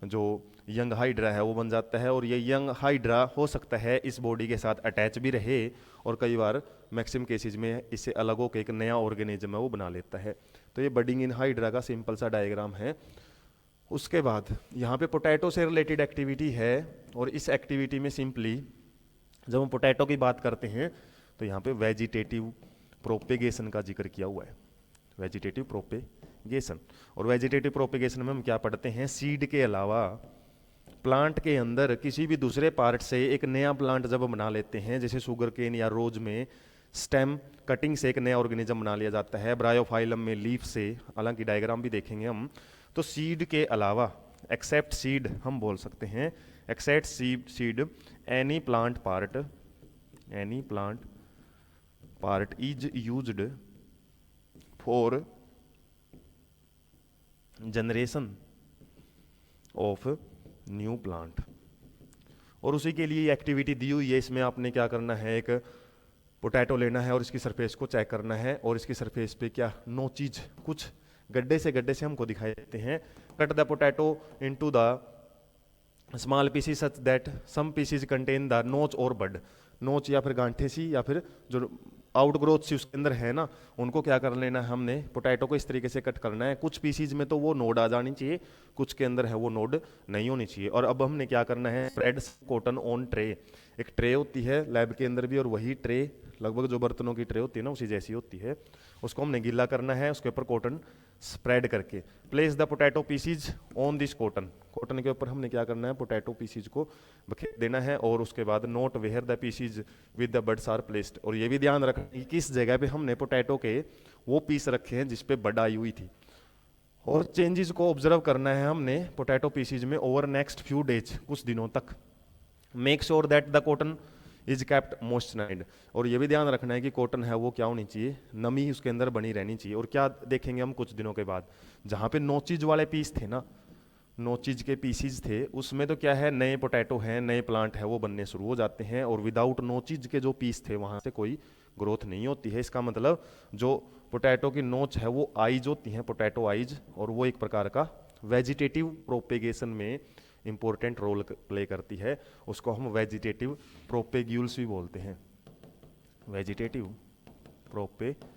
जो यंग हाइड्रा है वो बन जाता है। और ये यंग हाइड्रा हो सकता है इस बॉडी के साथ अटैच भी रहे, और कई बार मैक्सिमम केसेस में इससे अलग होकर एक नया ऑर्गेनिज्म है वो बना लेता है। तो ये बडिंग इन हाइड्रा का सिंपल सा डायग्राम है। उसके बाद यहाँ पे पोटैटो से रिलेटेड एक्टिविटी है, और इस एक्टिविटी में सिंपली जब हम पोटैटो की बात करते हैं तो यहाँ पे वेजिटेटिव प्रोपेगेशन का जिक्र किया हुआ है, वेजिटेटिव प्रोपेगेशन। और वेजिटेटिव प्रोपेगेशन में हम क्या पढ़ते हैं, सीड के अलावा प्लांट के अंदर किसी भी दूसरे पार्ट से एक नया प्लांट जब बना लेते हैं, जैसे शुगर केन या रोज में स्टेम कटिंग से एक नया ऑर्गेनिज्म बना लिया जाता है, ब्रायोफाइलम में लीफ से, हालांकि डायग्राम भी देखेंगे हम। तो सीड के अलावा एक्सेप्ट सीड हम बोल सकते हैं, except seed any plant part is used for generation of new plant. और उसी के लिए एक्टिविटी दी हुई है, इसमें आपने क्या करना है, एक पोटैटो लेना है और इसकी सरफेस को चेक करना है, और इसकी सरफेस पे क्या नोचीज कुछ गड्ढे से हमको दिखाई देते हैं। Cut the potato into the small pieces such that some pieces contain the notch और बड, नोच या फिर गांठे सी या फिर जो आउट ग्रोथ सी उसके अंदर है ना, उनको क्या कर लेना है, हमने पोटैटो को इस तरीके से कट करना है। कुछ पीसीज में तो वो नोड आ जानी चाहिए, कुछ के अंदर है वो नोड नहीं होनी चाहिए। और अब हमने क्या करना है, स्प्रेड कॉटन ऑन ट्रे, एक ट्रे होती है लैब के अंदर भी, और वही ट्रे लगभग जो बर्तनों की ट्रे होती है ना उसी जैसी होती है, उसको हमने गीला करना है, उसके ऊपर कॉटन स्प्रेड करके place the potato pieces on this cotton, cotton के ऊपर हमने क्या करना है, पोटैटो पीसीज को बखेर देना है। और उसके बाद note where the pieces with the buds are placed, और ये भी ध्यान रखना कि किस जगह पे हमने पोटैटो के वो पीस रखे हैं जिस पे बड आई हुई थी। और चेंजेस को ऑब्जर्व करना है हमने पोटैटो पीसीज में ओवर नेक्स्ट फ्यू डेज, कुछ दिनों तक। Make sure that the cotton is kept moisturised, और ये भी ध्यान रखना है कि कॉटन है वो क्या होनी चाहिए, नमी उसके अंदर बनी रहनी चाहिए। और क्या देखेंगे हम कुछ दिनों के बाद, जहाँ पे नोचीज वाले पीस थे ना, नोचीज के पीसीज थे, उसमें तो क्या है, नए पोटैटो हैं, नए प्लांट है वो बनने शुरू हो जाते हैं। और विदाउट नोचीज के जो पीस थे वहाँ से कोई ग्रोथ नहीं होती है। इसका मतलब जो पोटैटो की नोच है वो आइज होती हैं, पोटैटो आइज, और वो एक प्रकार का वेजिटेटिव प्रोपेगेशन में इंपॉर्टेंट रोल प्ले करती है। उसको हम वेजिटेटिव प्रोपेग्यूल्स भी बोलते हैं, वेजिटेटिव प्रोपेग्यूल्स।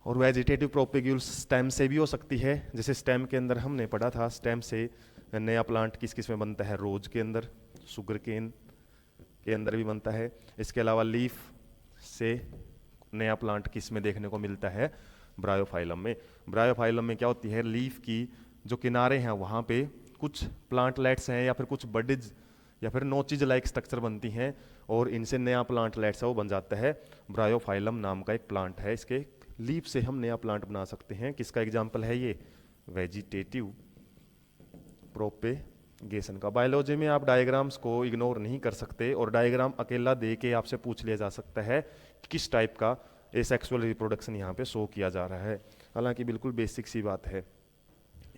और वेजिटेटिव प्रोपेग्यूल्स स्टेम से भी हो सकती है, जैसे स्टेम के अंदर हमने पढ़ा था, स्टेम से नया प्लांट किस किस में बनता है, रोज के अंदर, शुगर केन के अंदर भी बनता है। इसके अलावा लीफ से नया प्लांट किस में देखने को मिलता है, ब्रायोफाइलम में। ब्रायोफाइलम में क्या होती है, लीफ की जो किनारे हैं वहाँ पे कुछ प्लांटलेट्स हैं या फिर कुछ बडिज या फिर नोचिज लाइक स्ट्रक्चर बनती हैं और इनसे नया प्लांटलेट्स है वो बन जाता है। ब्रायोफाइलम नाम का एक प्लांट है, इसके लीफ से हम नया प्लांट बना सकते हैं। किसका एग्जाम्पल है ये, वेजिटेटिव प्रोपेगेशन का। बायोलॉजी में आप डायग्राम्स को इग्नोर नहीं कर सकते और डायग्राम अकेला दे के आपसे पूछ लिया जा सकता है कि किस टाइप का एसेक्सुअल रिप्रोडक्शन यहाँ पे शो किया जा रहा है, हालांकि बिल्कुल बेसिक सी बात है।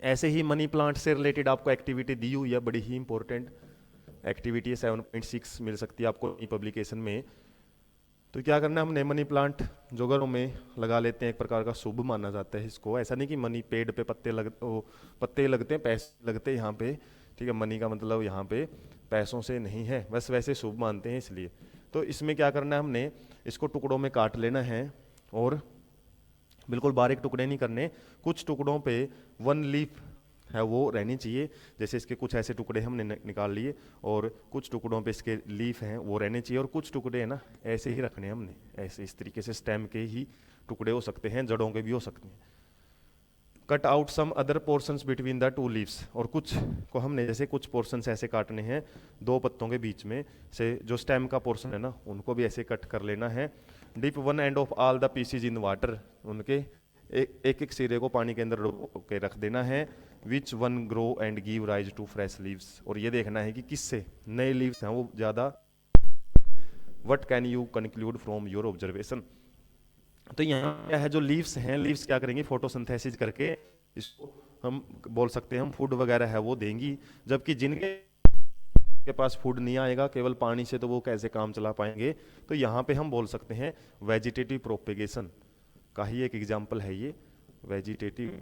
ऐसे ही मनी प्लांट से रिलेटेड आपको एक्टिविटी दी हुई है, बड़ी ही इंपॉर्टेंट एक्टिविटी है, 7.6 मिल सकती है आपको पब्लिकेशन में। तो क्या करना है, हमने मनी प्लांट जो घरों में लगा लेते हैं, एक प्रकार का शुभ माना जाता है इसको। ऐसा नहीं कि मनी पेड़ पे पत्ते लगते हैं, पैसे लगते हैं यहाँ पे, ठीक है, मनी का मतलब यहाँ पे पैसों से नहीं है, बस वैसे शुभ मानते हैं इसलिए। तो इसमें क्या करना है, हमने इसको टुकड़ों में काट लेना है और बिल्कुल बारीक टुकड़े नहीं करने, कुछ टुकड़ों पे 1 लीफ है वो रहनी चाहिए। जैसे इसके कुछ ऐसे टुकड़े हमने निकाल लिए और कुछ टुकड़ों पे इसके लीफ हैं वो रहने चाहिए, और कुछ टुकड़े हैं ना ऐसे ही रखने हैं हमने, ऐसे इस तरीके से स्टेम के ही टुकड़े हो सकते हैं, जड़ों के भी हो सकते हैं। Cut out some other portions between the 2 leaves, और कुछ को हमने जैसे कुछ पोर्शंस ऐसे काटने हैं 2 पत्तों के बीच में से, जो स्टेम का पोर्शन है ना उनको भी ऐसे कट कर लेना है। Dip 1 end of all the pieces in water, उनके एक एक सिरे को पानी के अंदर डुबो के रख देना है। Which one grow and give rise to fresh leaves, और ये देखना है कि किससे नए लीव्स हैं वो ज़्यादा। What can you conclude from your observation, तो यहाँ क्या है, जो लीव्स हैं, लीव्स क्या करेंगी, फोटोसिंथेसिस करके इसको हम बोल सकते हैं हम फूड वगैरह है वो देंगी, जबकि जिनके के पास फूड नहीं आएगा केवल पानी से, तो वो कैसे काम चला पाएंगे। तो यहाँ पे हम बोल सकते हैं वेजिटेटिव प्रोपेगेशन का ही एक एग्जाम्पल है ये, वेजिटेटिव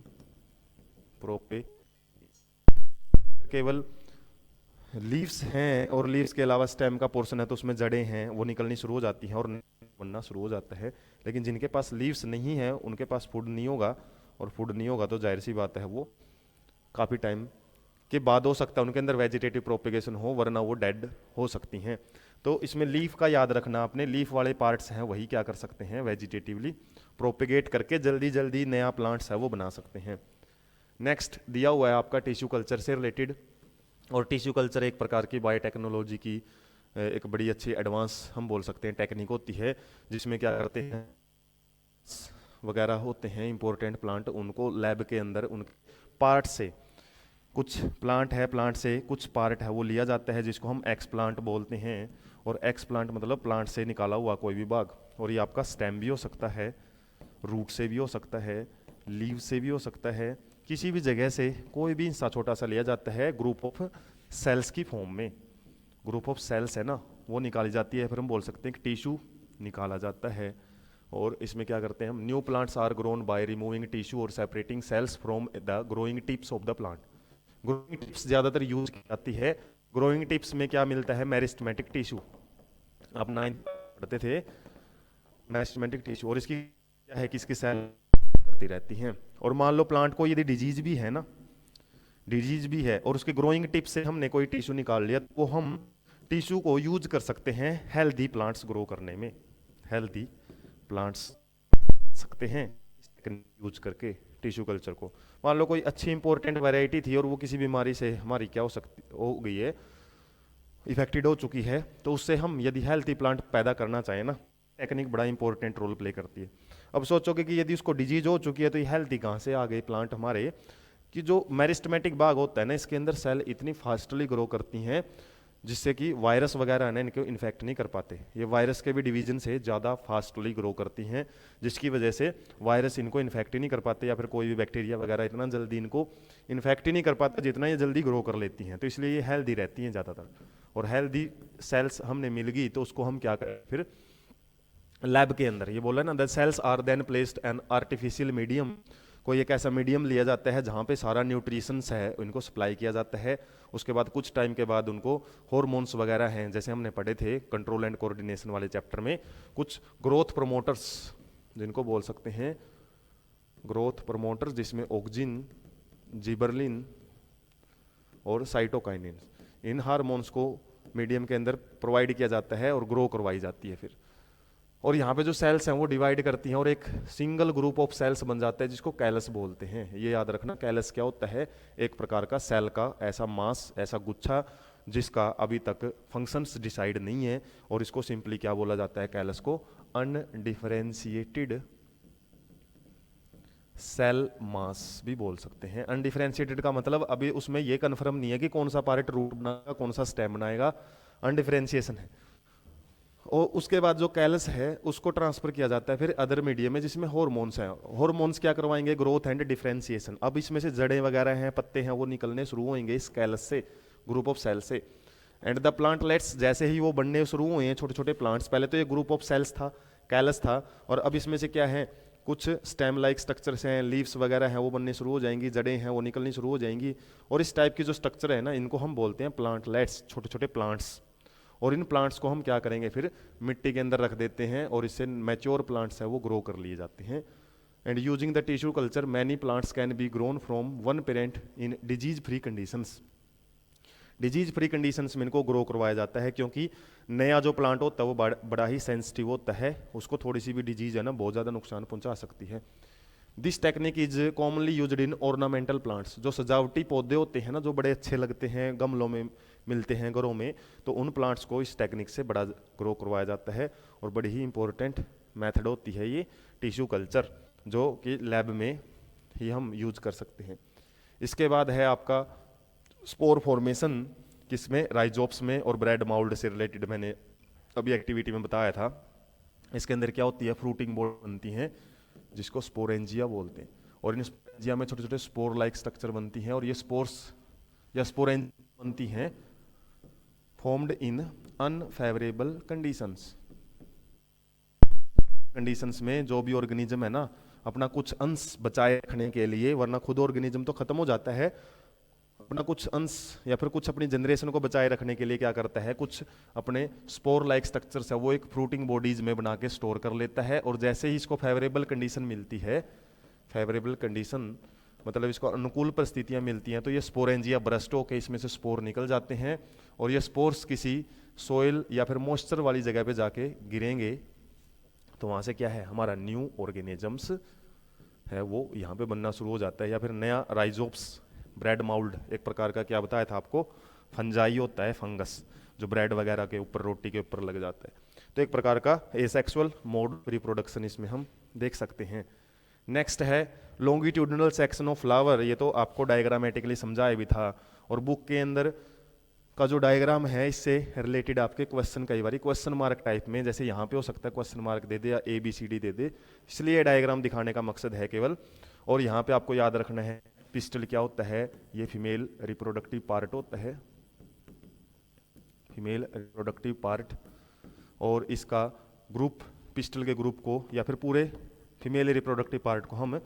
प्रोपे, केवल लीव्स हैं और लीव्स के अलावा स्टेम का पोर्शन है तो उसमें जड़ें हैं वो निकलनी शुरू हो जाती हैं और बनना शुरू हो जाता है। लेकिन जिनके पास लीव्स नहीं है उनके पास फूड नहीं होगा, और फूड नहीं होगा तो जाहिर सी बात है वो काफ़ी टाइम के बाद हो सकता है उनके अंदर वेजिटेटिव प्रोपेगेशन हो, वरना वो डेड हो सकती हैं। तो इसमें लीफ का याद रखना, अपने लीफ वाले पार्ट्स हैं वही क्या कर सकते हैं, वेजिटेटिवली प्रोपेगेट करके जल्दी जल्दी नया प्लांट्स है वो बना सकते हैं। नेक्स्ट दिया हुआ है आपका टिश्यू कल्चर से रिलेटेड, और टिश्यू कल्चर एक प्रकार की बायोटेक्नोलॉजी की एक बड़ी अच्छी एडवांस हम बोल सकते हैं टेक्निक होती है, जिसमें क्या करते हैं वगैरह होते हैं इंपॉर्टेंट प्लांट, उनको लैब के अंदर उन पार्ट से, कुछ प्लांट है प्लांट से कुछ पार्ट है वो लिया जाता है जिसको हम एक्स प्लांट बोलते हैं, और एक्स प्लांट मतलब प्लांट से निकाला हुआ कोई भी भाग, और ये आपका स्टेम भी हो सकता है, रूट से भी हो सकता है, लीव से भी हो सकता है, किसी भी जगह से कोई भी हिस्सा छोटा सा लिया जाता है, ग्रुप ऑफ सेल्स की फॉर्म में, ग्रुप ऑफ सेल्स है ना वो निकाली जाती है, फिर हम बोल सकते हैं कि टिश्यू निकाला जाता है। और इसमें क्या करते हैं हम, new plants are grown by removing tissue और separating cells from the growing tips of the plant. Growing tips ज़्यादातर यूज की जाती है, ग्रोइंग टिप्स में क्या मिलता है, मेरिस्टेमेटिक टिश्यू, आप 9th पढ़ते थे मेरिस्टेमेटिक टिश्यू, और इसकी क्या है कि इसकी सेल करती रहती हैं। और मान लो प्लांट को यदि डिजीज भी है ना, डिजीज भी है और उसके ग्रोइंग टिप से हमने कोई टिश्यू निकाल लिया, तो हम टिश्यू को यूज कर सकते हैं हेल्दी प्लांट्स ग्रो करने में, हेल्दी प्लांट्स सकते हैं यूज करके टिश्यू कल्चर को। मान लो कोई अच्छी इंपॉर्टेंट वैरायटी थी और वो किसी बीमारी से हमारी क्या हो गई है, इफेक्टेड हो चुकी है, तो उससे हम यदि हेल्थी प्लांट पैदा करना चाहें ना, टेक्निक बड़ा इंपॉर्टेंट रोल प्ले करती है। अब सोचोगे कि यदि उसको डिजीज हो चुकी है तो ये हेल्थी कहाँ से आ गए प्लांट हमारे, कि जो मेरिस्टेमेटिक भाग होता है ना इसके अंदर सेल इतनी फास्टली ग्रो करती हैं जिससे कि वायरस वगैरह है ना इनको इन्फेक्ट नहीं कर पाते, ये वायरस के भी डिवीजन से ज़्यादा फास्टली ग्रो करती हैं, जिसकी वजह से वायरस इनको इन्फेक्ट ही नहीं कर पाते, या फिर कोई भी बैक्टीरिया वगैरह इतना जल्दी इनको इन्फेक्ट ही नहीं कर पाता जितना ये जल्दी ग्रो कर लेती हैं। तो इसलिए ये हेल्दी रहती हैं ज़्यादातर, और हेल्दी सेल्स हमने मिल गई तो उसको हम क्या करें फिर लैब के अंदर, ये बोला ना the cells are then placed an artificial medium, कोई एक ऐसा मीडियम लिया जाता है जहाँ पे सारा न्यूट्रिशंस है उनको सप्लाई किया जाता है। उसके बाद कुछ टाइम के बाद उनको हॉर्मोन्स वगैरह हैं, जैसे हमने पढ़े थे कंट्रोल एंड कोऑर्डिनेशन वाले चैप्टर में, कुछ ग्रोथ प्रोमोटर्स जिनको बोल सकते हैं ग्रोथ प्रोमोटर्स, जिसमें ऑक्जिन, जिबरलिन और साइटोकाइनिन, इन हार्मोन्स को मीडियम के अंदर प्रोवाइड किया जाता है और ग्रो करवाई जाती है फिर। और यहाँ पे जो सेल्स हैं वो डिवाइड करती हैं और एक सिंगल ग्रुप ऑफ सेल्स बन जाता है जिसको कैलस बोलते हैं। ये याद रखना, कैलस क्या होता है, एक प्रकार का सेल का ऐसा मास, ऐसा गुच्छा जिसका अभी तक फंक्शंस डिसाइड नहीं है, और इसको सिंपली क्या बोला जाता है, कैलस को अनडिफरेंशिएटेड सेल मास भी बोल सकते हैं। अनडिफरेंशिएटेड का मतलब अभी उसमें ये कन्फर्म नहीं है कि कौन सा पार्ट रूट बनाएगा, कौन सा स्टेम बनाएगा, अनडिफरेंशिएशन है। और उसके बाद जो कैलस है उसको ट्रांसफर किया जाता है फिर अदर मीडियम में जिसमें हॉर्मोन्स हैं। हॉर्मोन्स क्या करवाएंगे, ग्रोथ एंड डिफरेंशिएशन। अब इसमें से जड़ें वगैरह हैं, पत्ते हैं, वो निकलने शुरू होंगे इस कैलस से, ग्रुप ऑफ सेल से। एंड द प्लांटलेट्स, जैसे ही वो बनने शुरू हुए हैं छोटे छोटे प्लांट्स, पहले तो ये ग्रुप ऑफ सेल्स था, कैलस था, और अब इसमें से क्या है, कुछ स्टेम लाइक स्ट्रक्चर्स हैं, लीव्स वगैरह हैं, वो बनने शुरू हो जाएंगी, जड़ें हैं वो निकलनी शुरू हो जाएंगी। और इस टाइप की जो स्ट्रक्चर है ना, इनको हम बोलते हैं प्लांटलेट्स, छोटे छोटे प्लांट्स। और इन प्लांट्स को हम क्या करेंगे, फिर मिट्टी के अंदर रख देते हैं और इससे मैच्योर प्लांट्स हैं वो ग्रो कर लिए जाते हैं। And using the tissue culture many plants can be grown from one parent in disease free conditions. Disease free conditions में इनको ग्रो करवाया जाता है, क्योंकि नया जो प्लांट होता है वो बड़ा ही सेंसिटिव होता है, उसको थोड़ी सी भी डिजीज है ना बहुत ज़्यादा नुकसान पहुंचा सकती है। This technique is commonly used in ornamental plants. जो सजावटी पौधे होते हैं ना, जो बड़े अच्छे लगते हैं, गमलों में मिलते हैं घरों में, तो उन प्लांट्स को इस टेक्निक से बड़ा ग्रो करवाया जाता है। और बड़ी ही इंपॉर्टेंट मेथड होती है ये टिश्यू कल्चर, जो कि लैब में ही हम यूज कर सकते हैं। इसके बाद है आपका स्पोर फॉर्मेशन, किसमें, राइजोप्स में और ब्रेड माउल्ड से रिलेटेड मैंने अभी एक्टिविटी में बताया था। इसके अंदर क्या होती है, फ्रूटिंग बोर्ड बनती हैं जिसको स्पोरेंजिया बोलते हैं, और इन स्पोरेंजिया में छोटे छोटे स्पोर लाइक स्ट्रक्चर बनती हैं, और ये स्पोर्स या स्पोरेंजिया बनती हैं फॉर्म्ड इन अनफेवरेबल कंडीशंस में जो भी ऑर्गेनिज्म है ना, अपना कुछ अंश बचाए रखने के लिए, वरना खुद ऑर्गेनिज्म तो खत्म हो जाता है, अपना कुछ अंश या फिर कुछ अपनी जनरेशन को बचाए रखने के लिए क्या करता है, कुछ अपने स्पोर लाइक स्ट्रक्चर्स है वो एक फ्रूटिंग बॉडीज में बना के स्टोर कर लेता है। और जैसे ही इसको फेवरेबल कंडीशन मिलती है, फेवरेबल कंडीशन मतलब इसको अनुकूल परिस्थितियां मिलती हैं, तो ये स्पोरेंजिया ब्रस्ट होकर इसमें से स्पोर निकल जाते हैं, और ये स्पोर्स किसी सोइल या फिर मॉइस्चर वाली जगह पे जाके गिरेंगे, तो वहाँ से क्या है, हमारा न्यू ऑर्गेनिजम्स है वो यहाँ पे बनना शुरू हो जाता है। या फिर नया राइजोप्स, ब्रेड माउल्ड एक प्रकार का, क्या बताया था आपको, फंजाई होता है, फंगस जो ब्रेड वगैरह के ऊपर, रोटी के ऊपर लग जाता है। तो एक प्रकार का एसेक्सुअल मोड रिप्रोडक्शन इसमें हम देख सकते हैं। नेक्स्ट है लॉन्गिट्यूडिनल सेक्शन ऑफ फ्लावर। ये तो आपको डायग्रामेटिकली समझाया भी था, और बुक के अंदर का जो डायग्राम है इससे रिलेटेड आपके क्वेश्चन कई बार क्वेश्चन मार्क टाइप में, जैसे यहाँ पे हो सकता है क्वेश्चन मार्क दे दे या ABCD दे दे, इसलिए डायग्राम दिखाने का मकसद है केवल। और यहाँ पे आपको याद रखना है पिस्टल क्या होता है, ये फीमेल रिप्रोडक्टिव पार्ट होता है, फीमेल रिप्रोडक्टिव पार्ट, और इसका ग्रुप, पिस्टल के ग्रुप को या फिर पूरे फीमेल रिप्रोडक्टिव पार्ट को हम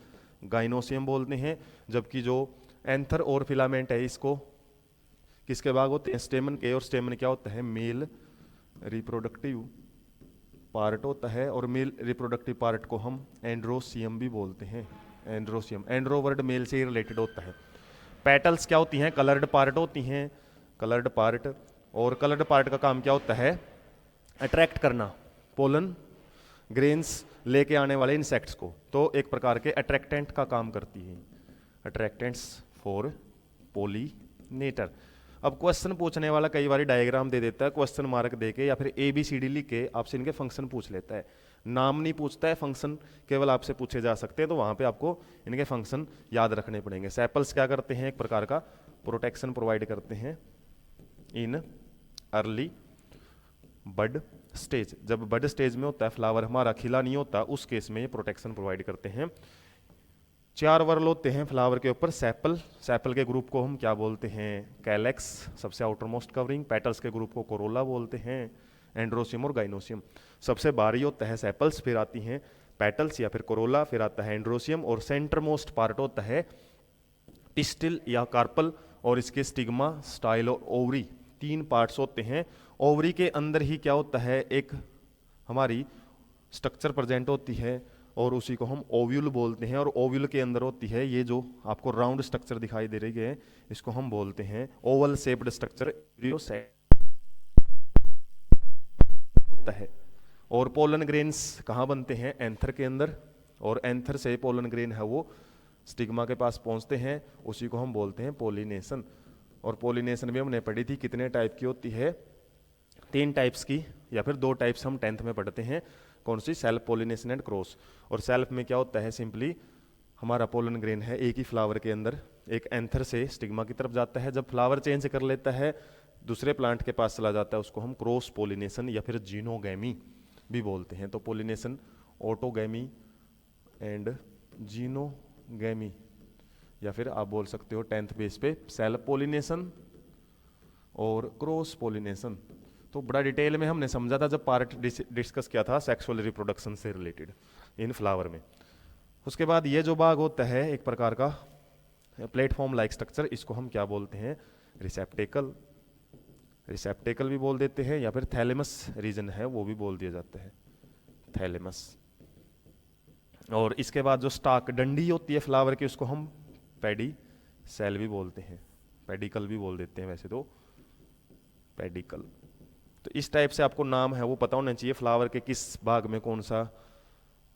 गाइनोसियम बोलते हैं। जबकि जो एंथर और फिलामेंट है इसको किसके भाग होते हैं, स्टेमन के, और स्टेमन क्या होता है, मेल रिप्रोडक्टिव पार्ट होता है, और मेल रिप्रोडक्टिव पार्ट को हम एंड्रोसियम भी बोलते हैं। एंड्रोसियम, एंड्रो वर्ड मेल से ही रिलेटेड होता है। पेटल्स क्या होती हैं, कलर्ड पार्ट होती हैं, कलर्ड पार्ट, और कलर्ड पार्ट का काम क्या होता है, अट्रैक्ट करना पोलन ग्रेन्स लेके आने वाले इंसेक्ट्स को, तो एक प्रकार के अट्रैक्टेंट का काम करती है, अट्रैक्टेंट्स फॉर पोलिनेटर। अब क्वेश्चन पूछने वाला कई बार डायग्राम दे देता है क्वेश्चन मार्क देके, या फिर ABCD लिख के आपसे इनके फंक्शन पूछ लेता है, नाम नहीं पूछता है, फंक्शन केवल आपसे पूछे जा सकते हैं, तो वहां पे आपको इनके फंक्शन याद रखने पड़ेंगे। सेपल्स क्या करते हैं, एक प्रकार का प्रोटेक्शन प्रोवाइड करते हैं इन अर्ली बड स्टेज। जब बड स्टेज में होता है, फ्लावर हमारा खिला नहीं होता, उस केस में ये प्रोटेक्शन प्रोवाइड करते हैं। 4 वर्ल होते हैं फ्लावर के ऊपर, सेपल, सेपल के ग्रुप को हम क्या बोलते हैं, कैलेक्स, सबसे आउटर मोस्ट कवरिंग, पेटल्स के ग्रुप को कोरोला बोलते हैं, एंड्रोसियम और गाइनोसियम। सबसे बाहरी होता है सेपल्स, फिर आती हैं पेटल्स या फिर कोरोला, फिर आता है एंड्रोसियम, और सेंटर मोस्ट पार्ट होता है पिस्टिल या कार्पल, और इसके स्टिग्मा, स्टाइल और ओवरी, 3 पार्ट्स होते हैं। ओवरी के अंदर ही क्या होता है, एक हमारी स्ट्रक्चर प्रेजेंट होती है, और उसी को हम ओव्यूल बोलते हैं, और ओव्यूल के अंदर होती है ये जो आपको राउंड स्ट्रक्चर दिखाई दे रही है, इसको हम बोलते हैं ओवल शेप्ड स्ट्रक्चर होता है। और पोलन ग्रेन्स कहाँ बनते हैं? एंथर के अंदर, और एंथर से पोलन ग्रेन है वो स्टिग्मा के पास पहुंचते हैं, उसी को हम बोलते हैं पोलिनेशन। और पोलिनेशन भी हमने पढ़ी थी कितने टाइप की होती है? 3 टाइप्स की, या फिर 2 टाइप्स हम 10th में पढ़ते हैं। कौन सी? Self pollination and cross. और सेल्फ में क्या होता है? सिंपली हमारा पोलन ग्रेन है एक ही फ्लावर के अंदर, एक एंथर से स्टिग्मा की तरफ जाता है, जब फ्लावर चेंज कर लेता है दूसरे प्लांट के पास चला जाता है, उसको हम क्रॉस पोलिनेशन या फिर जीनोगैमी भी बोलते हैं। तो पोलिनेशन ऑटोगैमी एंड जीनोगैमी, या फिर आप बोल सकते हो 10th बेस पे सेल्फ पोलिनेशन और क्रॉस पोलिनेशन। तो बड़ा डिटेल में हमने समझा था जब पार्ट डिस्कस किया था सेक्सुअल रिप्रोडक्शन से रिलेटेड इन फ्लावर में। उसके बाद ये जो भाग होता है एक प्रकार का प्लेटफॉर्म लाइक स्ट्रक्चर, इसको हम क्या बोलते हैं? रिसेप्टेकल। रिसेप्टेकल भी बोल देते हैं, या फिर थैलेमस रीजन है वो भी बोल दिया जाता है, थैलेमस। और इसके बाद जो स्टाक डंडी होती है फ्लावर की, उसको हम पैडी सेल भी बोलते हैं, पेडिकल भी बोल देते हैं वैसे तो, पेडिकल। तो इस टाइप से आपको नाम है वो पता होना चाहिए, फ्लावर के किस भाग में कौन सा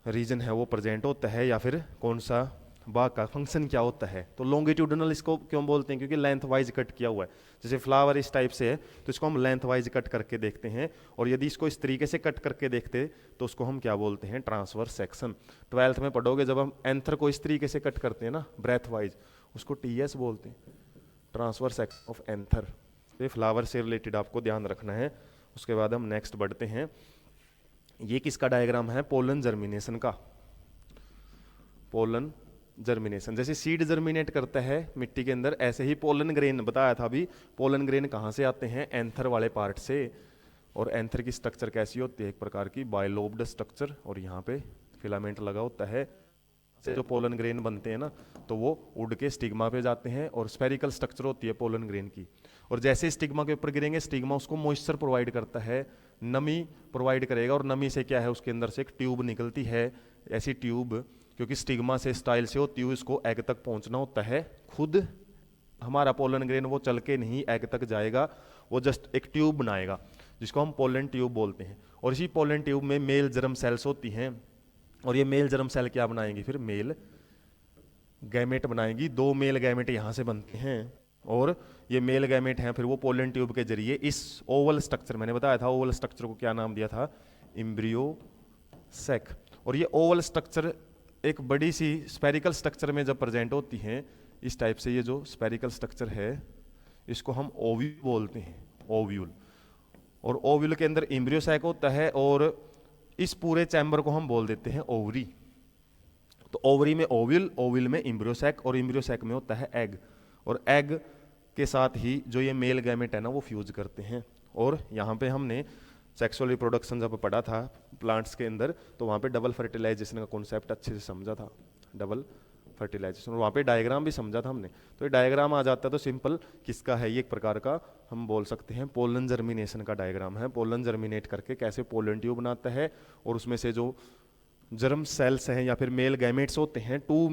रीजन है वो प्रेजेंट होता है, या फिर कौन सा भाग का फंक्शन क्या होता है। तो लॉन्गिट्यूडनल इसको क्यों बोलते हैं? क्योंकि लेंथ वाइज कट किया हुआ है। जैसे फ्लावर इस टाइप से है तो इसको हम लेंथ वाइज कट करके देखते हैं, और यदि इसको इस तरीके से कट करके देखते तो उसको हम क्या बोलते हैं? Transverse section. 12th में पढ़ोगे जब हम एंथर को इस तरीके से कट करते हैं ना ब्रेथ वाइज, उसको टीएस बोलते हैं, ट्रांसवर्स सेक्शन ऑफ एंथर। ये फ्लावर से रिलेटेड आपको ध्यान रखना है। उसके बाद हम नेक्स्ट बढ़ते हैं। ये किसका डायग्राम है? पोलन जर्मिनेशन का। पोलन जर्मिनेशन, जैसे सीड जर्मिनेट करता है मिट्टी के अंदर, ऐसे ही पोलन ग्रेन बताया था अभी। पोलन ग्रेन कहाँ से आते हैं? एंथर वाले पार्ट से। और एंथर की स्ट्रक्चर कैसी होती है? एक प्रकार की बाइलोब्ड स्ट्रक्चर, और यहाँ पे फिलामेंट लगा होता है। से जो पोलन ग्रेन बनते हैं ना, तो वो उड़ के स्टिग्मा पे जाते हैं, और स्पेरिकल स्ट्रक्चर होती है पोलन ग्रेन की। और जैसे स्टिग्मा के ऊपर गिरेंगे, स्टिग्मा उसको मॉइस्चर प्रोवाइड करता है, नमी प्रोवाइड करेगा, और नमी से क्या है? उसके अंदर से एक ट्यूब निकलती है, ऐसी ट्यूब, क्योंकि स्टिग्मा से स्टाइल से होती है, इसको एग तक पहुंचना होता है। खुद हमारा पोलन ग्रेन वो चल के नहीं एग तक जाएगा, वो जस्ट एक ट्यूब बनाएगा जिसको हम पोलन ट्यूब बोलते हैं। और इसी पोलन ट्यूब में मेल जर्म सेल्स होती हैं, और ये मेल जर्म सेल क्या बनाएंगी? फिर मेल गैमेट बनाएंगी। 2 मेल गैमेट यहाँ से बनते हैं, और ये मेल गैमेट हैं फिर वो पोलन ट्यूब के जरिए इस ओवल स्ट्रक्चर, मैंने बताया था ओवल स्ट्रक्चर को क्या नाम दिया था? Embryo sac. और ये ओवल स्ट्रक्चर एक बड़ी सी स्पेरिकल स्ट्रक्चर में जब प्रेजेंट होती हैं इस टाइप से, ये जो स्पेरिकल स्ट्रक्चर है इसको हम ओव्यूल बोलते हैं, ओव्यूल। और ओव्यूल के अंदर एम्ब्रियो सैक होता है, और इस पूरे चैम्बर को हम बोल देते हैं ओवरी। तो ओवरी में ओव्यूल, ओव्यूल में एम्ब्रियो सैक, और एम्ब्रियो सैक में होता है एग। और एग के साथ ही जो ये मेल गैमेट है ना वो फ्यूज करते हैं। और यहाँ पे हमने सेक्सुअल रिप्रोडक्शन जब पढ़ा था प्लांट्स के अंदर, तो वहाँ पे डबल फर्टिलाइजेशन का कॉन्सेप्ट अच्छे से समझा था, डबल फर्टिलाइजेशन, और वहाँ पे डायग्राम भी समझा था हमने। तो ये डायग्राम आ जाता है तो सिंपल किसका है? ये एक प्रकार का हम बोल सकते हैं पोलन जर्मिनेशन का डायग्राम है। पोलन जर्मिनेट करके कैसे पोलन ट्यूब बनाता है, और उसमें से जो जर्म सेल्स हैं या फिर मेल गैमेट्स होते हैं, 2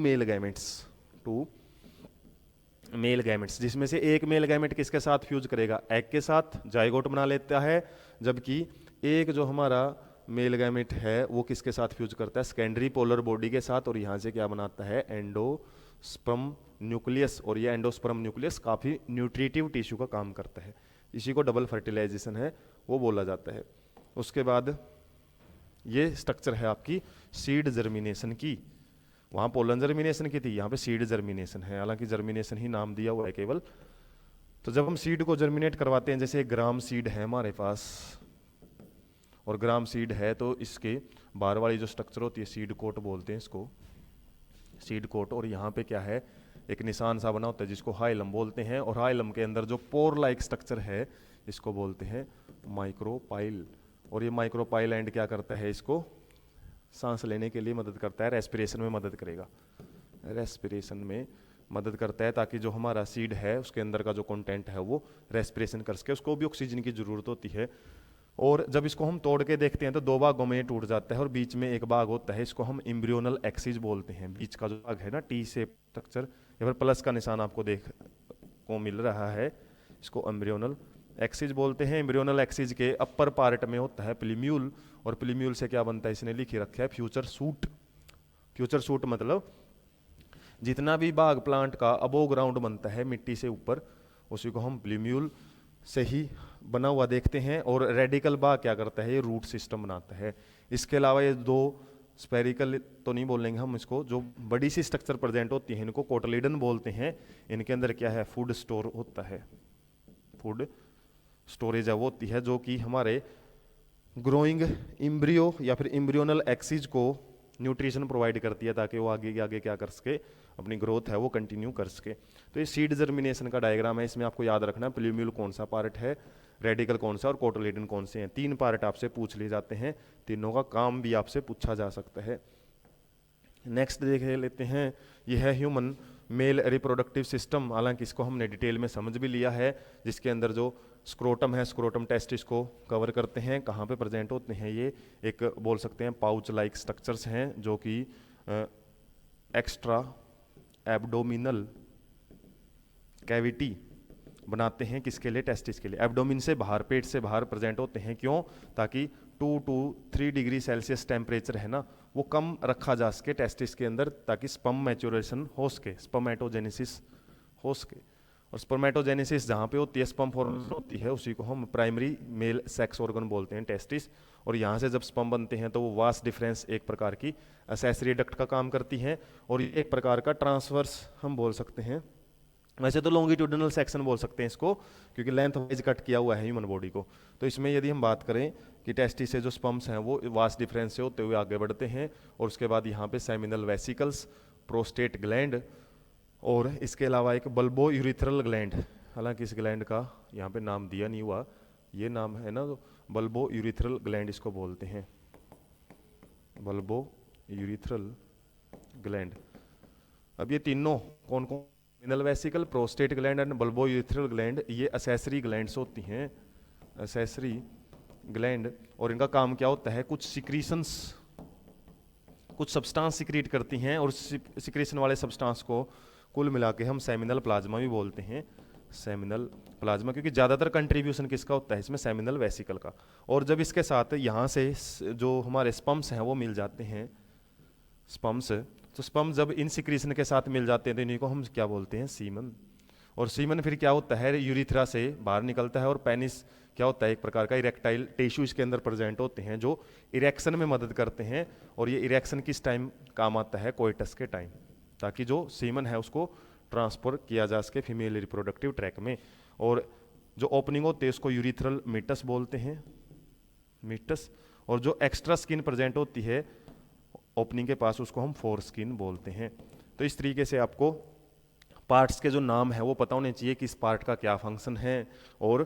मेल गैमेट्स, जिसमें से एक मेल गैमेट किसके साथ फ्यूज करेगा? एग के साथ, जाइगोट बना लेता है। जबकि एक जो हमारा मेल गैमेट है वो किसके साथ फ्यूज करता है? सेकेंडरी पोलर बॉडी के साथ, और यहाँ से क्या बनाता है? Endosperm nucleus. और ये एंडोस्पर्म न्यूक्लियस काफ़ी न्यूट्रिटिव टिश्यू का काम करता है, इसी को डबल फर्टिलाइजेशन है वो बोला जाता है। उसके बाद ये स्ट्रक्चर है आपकी सीड जर्मिनेशन की। वहाँ पोलन जर्मिनेशन की थी, यहाँ पे सीड जर्मिनेशन है, हालांकि जर्मिनेशन ही नाम दिया हुआ है केवल। तो जब हम सीड को जर्मिनेट करवाते हैं, जैसे ग्राम सीड है हमारे पास, और ग्राम सीड है तो इसके बाहर वाली जो स्ट्रक्चर होती है सीड कोट बोलते हैं इसको, सीड कोट। और यहाँ पे क्या है? एक निशान सा बना होता है जिसको हाइलम बोलते हैं, और हाइलम के अंदर जो पोर लाइक स्ट्रक्चर है इसको बोलते हैं माइक्रोपाइल। और ये माइक्रोपाइल एंड क्या करता है? इसको सांस लेने के लिए मदद करता है, रेस्पिरेशन में मदद करेगा, रेस्पिरेशन में मदद करता है, ताकि जो हमारा सीड है उसके अंदर का जो कंटेंट है वो रेस्पिरेशन कर सके, उसको भी ऑक्सीजन की जरूरत होती है। और जब इसको हम तोड़ के देखते हैं तो 2 भागों में टूट जाता है, और बीच में एक भाग होता है, इसको हम एम्ब्रियोनल एक्सिस बोलते हैं। बीच का जो भाग है ना टी शेप स्ट्रक्चर, या फिर प्लस का निशान आपको देख को मिल रहा है, इसको एम्ब्रियोनल एक्सिज बोलते हैं। एम्ब्रियोनल एक्सिज के अपर पार्ट में होता है प्लीम्यूल, और प्लीम्यूल से क्या बनता है इसने लिख रखा है फ्यूचर सूट। फ्यूचर सूट मतलब जितना भी भाग प्लांट का अबोव ग्राउंड बनता है मिट्टी से ऊपर, उसी को हम प्लीम्यूल से ही बना हुआ देखते हैं। और रेडिकल भाग क्या करता है, ये रूट सिस्टम बनाता है। इसके अलावा ये दो स्पेरिकल तो नहीं बोलेंगे हम इसको, जो बड़ी सी स्ट्रक्चर प्रेजेंट होती है इनको कोटलीडन बोलते हैं। इनके अंदर क्या है, फूड स्टोर होता है, फूड स्टोरेज है वो होती है, जो कि हमारे ग्रोइंग इम्ब्रियो या फिर इम्ब्रियोनल एक्सिज को न्यूट्रिशन प्रोवाइड करती है, ताकि वो आगे आगे क्या कर सके, अपनी ग्रोथ है वो कंटिन्यू कर सके। तो ये सीड जर्मिनेशन का डायग्राम है, इसमें आपको याद रखना है प्लीम्यूल कौन सा पार्ट है, रेडिकल कौन सा और कोटलीडन कौन से हैं। 3 पार्ट आपसे पूछ लिए जाते हैं, तीनों का काम भी आपसे पूछा जा सकता है। नेक्स्ट देख लेते हैं, यह है ह्यूमन मेल रिप्रोडक्टिव सिस्टम। हालांकि इसको हमने डिटेल में समझ भी लिया है, जिसके अंदर जो स्क्रोटम है, स्क्रोटम टेस्टिस को कवर करते हैं। कहाँ पे प्रेजेंट होते हैं ये, एक बोल सकते हैं पाउच लाइक स्ट्रक्चर्स हैं, जो कि एक्स्ट्रा एब्डोमिनल कैविटी बनाते हैं। किसके लिए, टेस्टिस के लिए। एब्डोमिन से बाहर, पेट से बाहर प्रेजेंट होते हैं। क्यों, ताकि 2 to 3 डिग्री सेल्सियस टेम्परेचर है ना, वो कम रखा जा सके टेस्टिस के अंदर, ताकि स्पर्म मैच्योरेशन हो सके, स्पर्मेटोजेनेसिस हो सके। और स्पर्मेटोजेनेसिस जहाँ पे होती है, स्पर्म फॉर्मेशन होती है, उसी को हम प्राइमरी मेल सेक्स ऑर्गन बोलते हैं, टेस्टिस। और यहाँ से जब स्पर्म बनते हैं तो वो वास डिफरेंस एक प्रकार की एसेसरी डक्ट का काम करती हैं, और एक प्रकार का ट्रांसवर्स हम बोल सकते हैं। वैसे तो लॉन्गिट्यूडिनल सेक्शन बोल सकते हैं इसको, क्योंकि लेंथ वाइज कट किया हुआ है ह्यूमन बॉडी को। तो इसमें यदि हम बात करें कि टेस्टिस से जो स्पर्म्स हैं वो वास डिफरेंस से होते हुए आगे बढ़ते हैं, और उसके बाद यहाँ पे सेमिनल वेसिकल्स, प्रोस्टेट ग्लैंड, और इसके अलावा एक बल्बो यूरिथ्रल ग्लैंड। हालांकि इस ग्लैंड का यहाँ पे नाम दिया नहीं हुआ, ये नाम है ना, तो बल्बो यूरिथ्रल ग्लैंड इसको बोलते हैं, बल्बो यूरिथ्रल ग्लैंड। अब ये तीनों कौन कौन, seminal vesicle, prostate gland and bulbo urethral gland, ये एसेसरी ग्लैंड्स होती हैं, एसेसरी ग्लैंड। और इनका काम क्या होता है, कुछ सिक्रीशंस, कुछ सब्सटेंस सिक्रीट करती हैं, और सिक्रीशन वाले सब्सटेंस को कुल मिला के हम सेमिनल प्लाज्मा भी बोलते हैं, सेमिनल प्लाज्मा। क्योंकि ज़्यादातर कंट्रीब्यूशन किसका होता है इसमें, सेमिनल वेसिकल का। और जब इसके साथ यहाँ से जो हमारे स्पर्म्स हैं वो मिल जाते हैं, स्पर्म्स, तो स्पर्म जब इन सिक्रीशन के साथ मिल जाते हैं तो इन्हीं को हम क्या बोलते हैं, सीमन। और सीमन फिर क्या होता है, यूरिथ्रा से बाहर निकलता है। और पेनिस क्या होता है, एक प्रकार का इरेक्टाइल टिश्यू इसके अंदर प्रेजेंट होते हैं, जो इरेक्शन में मदद करते हैं। और ये इरेक्शन किस टाइम काम आता है, कोइटस के टाइम, ताकि जो सीमन है उसको ट्रांसफर किया जा सके फीमेल रिप्रोडक्टिव ट्रैक में। और जो ओपनिंग होती है उसको यूरिथ्रल मीटस बोलते हैं, मीटस। और जो एक्स्ट्रा स्किन प्रेजेंट होती है ओपनिंग के पास, उसको हम फोर स्किन बोलते हैं। तो इस तरीके से आपको पार्ट्स के जो नाम है वो पता होने चाहिए कि इस पार्ट का क्या फंक्शन है और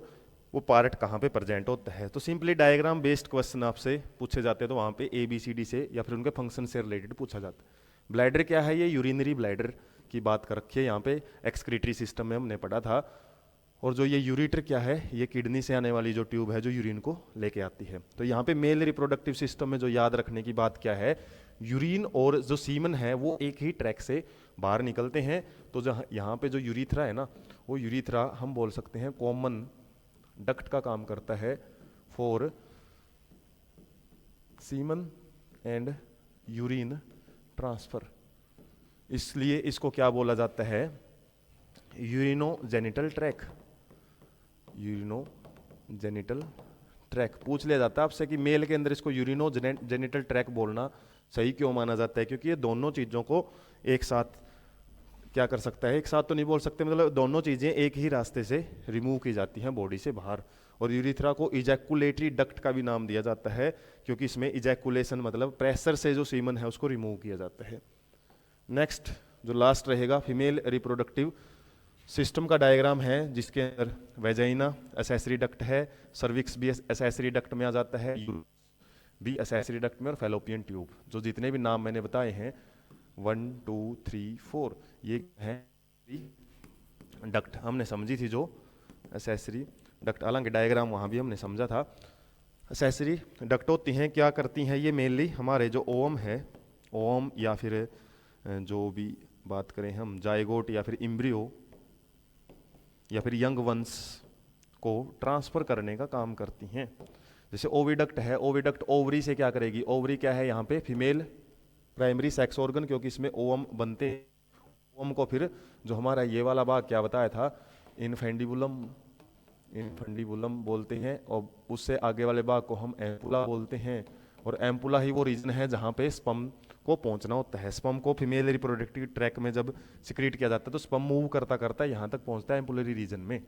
वो पार्ट कहाँ पे प्रेजेंट होता है। तो सिंपली डायग्राम बेस्ड क्वेश्चन आपसे पूछे जाते हैं, तो वहाँ पे ABCD से या फिर उनके फंक्शन से रिलेटेड पूछा जाता है। ब्लैडर क्या है, ये यूरिनरी ब्लैडर की बात कर रखी है यहाँ पे, एक्सक्रीटरी सिस्टम में हमने पढ़ा था। और जो ये यूरिटर क्या है, ये किडनी से आने वाली जो ट्यूब है जो यूरिन को लेके आती है। तो यहाँ पे मेल रिप्रोडक्टिव सिस्टम में जो याद रखने की बात क्या है, यूरिन और जो सीमन है वो एक ही ट्रैक से बाहर निकलते हैं। तो जहाँ यहाँ पे जो यूरिथ्रा है ना, वो यूरिथ्रा हम बोल सकते हैं कॉमन डक्ट का काम करता है for semen and urine transfer. इसलिए इसको क्या बोला जाता है, यूरिनोजेनिटल ट्रैक, यूरिनोजेनिटल ट्रैक। पूछ लिया जाता है आपसे कि मेल के अंदर इसको यूरिनोजेनिटल ट्रैक बोलना सही क्यों माना जाता है, क्योंकि ये दोनों चीज़ों को एक साथ क्या कर सकता है, एक साथ तो नहीं बोल सकते, मतलब दोनों चीज़ें एक ही रास्ते से रिमूव की जाती हैं बॉडी से बाहर। और यूरिथ्रा को इजैकुलेटरी डक्ट का भी नाम दिया जाता है, क्योंकि इसमें इजैकुलेशन मतलब प्रेशर से जो सीमन है उसको रिमूव किया जाता है। नेक्स्ट जो लास्ट रहेगा, फीमेल रिप्रोडक्टिव सिस्टम का डायग्राम है, जिसके अंदर वेजाइना एसेसरी डक्ट है, सर्विक्स भी एसेसरी डक्ट में आ जाता है, भी एसेसरी डक्ट में, और फैलोपियन ट्यूब। जो जितने भी नाम मैंने बताए हैं 1 2 3 4 ये हैं डक्ट हमने समझी थी, जो एसेसरी डक्ट। हालांकि डायग्राम वहाँ भी हमने समझा था। एसेसरी डक्ट होती हैं, क्या करती हैं ये, मेनली हमारे जो ओवम है, ओवम या फिर जो भी बात करें हम जायगोट या फिर इम्ब्रियो या फिर यंग वंस, को ट्रांसफर करने का काम करती हैं। जैसे ओविडक्ट है, ओविडक्ट ओवरी से क्या करेगी, ओवरी क्या है यहाँ पे फीमेल प्राइमरी सेक्स ऑर्गन, क्योंकि इसमें ओवम बनते हैं। ओवम को फिर जो हमारा ये वाला भाग क्या बताया था, इनफेंडिबुलम, इनफेंडिबुलम बोलते हैं, और उससे आगे वाले भाग को हम एम्पुला बोलते हैं। और एम्पुला ही वो रीजन है जहाँ पे स्पर्म को पहुंचना होता है। स्पर्म को फीमेल रिप्रोडक्टिव ट्रैक में जब सिक्रीट किया जाता है तो स्पर्म मूव करता करता यहाँ तक पहुंचता है एम्पुलरी रीजन में,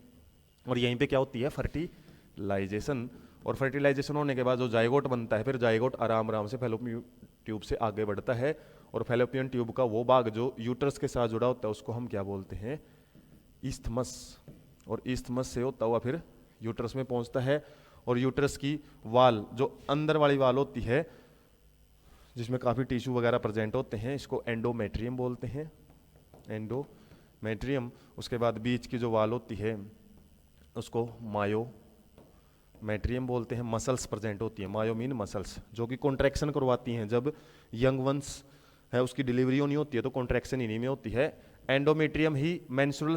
और यहीं पे क्या होती है फर्टिलाइजेशन। और फर्टिलाइजेशन होने के बाद जो जाइगोट बनता है, फिर जाइगोट आराम आराम से फैलोपियन ट्यूब से आगे बढ़ता है, और फैलोपियन ट्यूब का वो भाग जो यूट्रस के साथ जुड़ा होता है उसको हम क्या बोलते हैं, ईस्थमस। और ईस्थमस से होता हुआ फिर यूट्रस में पहुंचता है। और यूट्रस की वाल जो अंदर वाली वाल होती है जिसमें काफ़ी टिश्यू वगैरह प्रेजेंट होते हैं, इसको एंडोमेट्रियम बोलते हैं, एंडोमेट्रियम। उसके बाद बीच की जो वाल होती है उसको मायोमेट्रियम बोलते हैं। मसल्स प्रेजेंट होती है, मायो मीन मसल्स, जो कि कॉन्ट्रैक्शन करवाती हैं। जब यंग वंस है उसकी डिलीवरी होनी होती है तो कॉन्ट्रैक्शन इन्हीं में होती है। एंडोमेट्रियम ही मेंस्ट्रुअल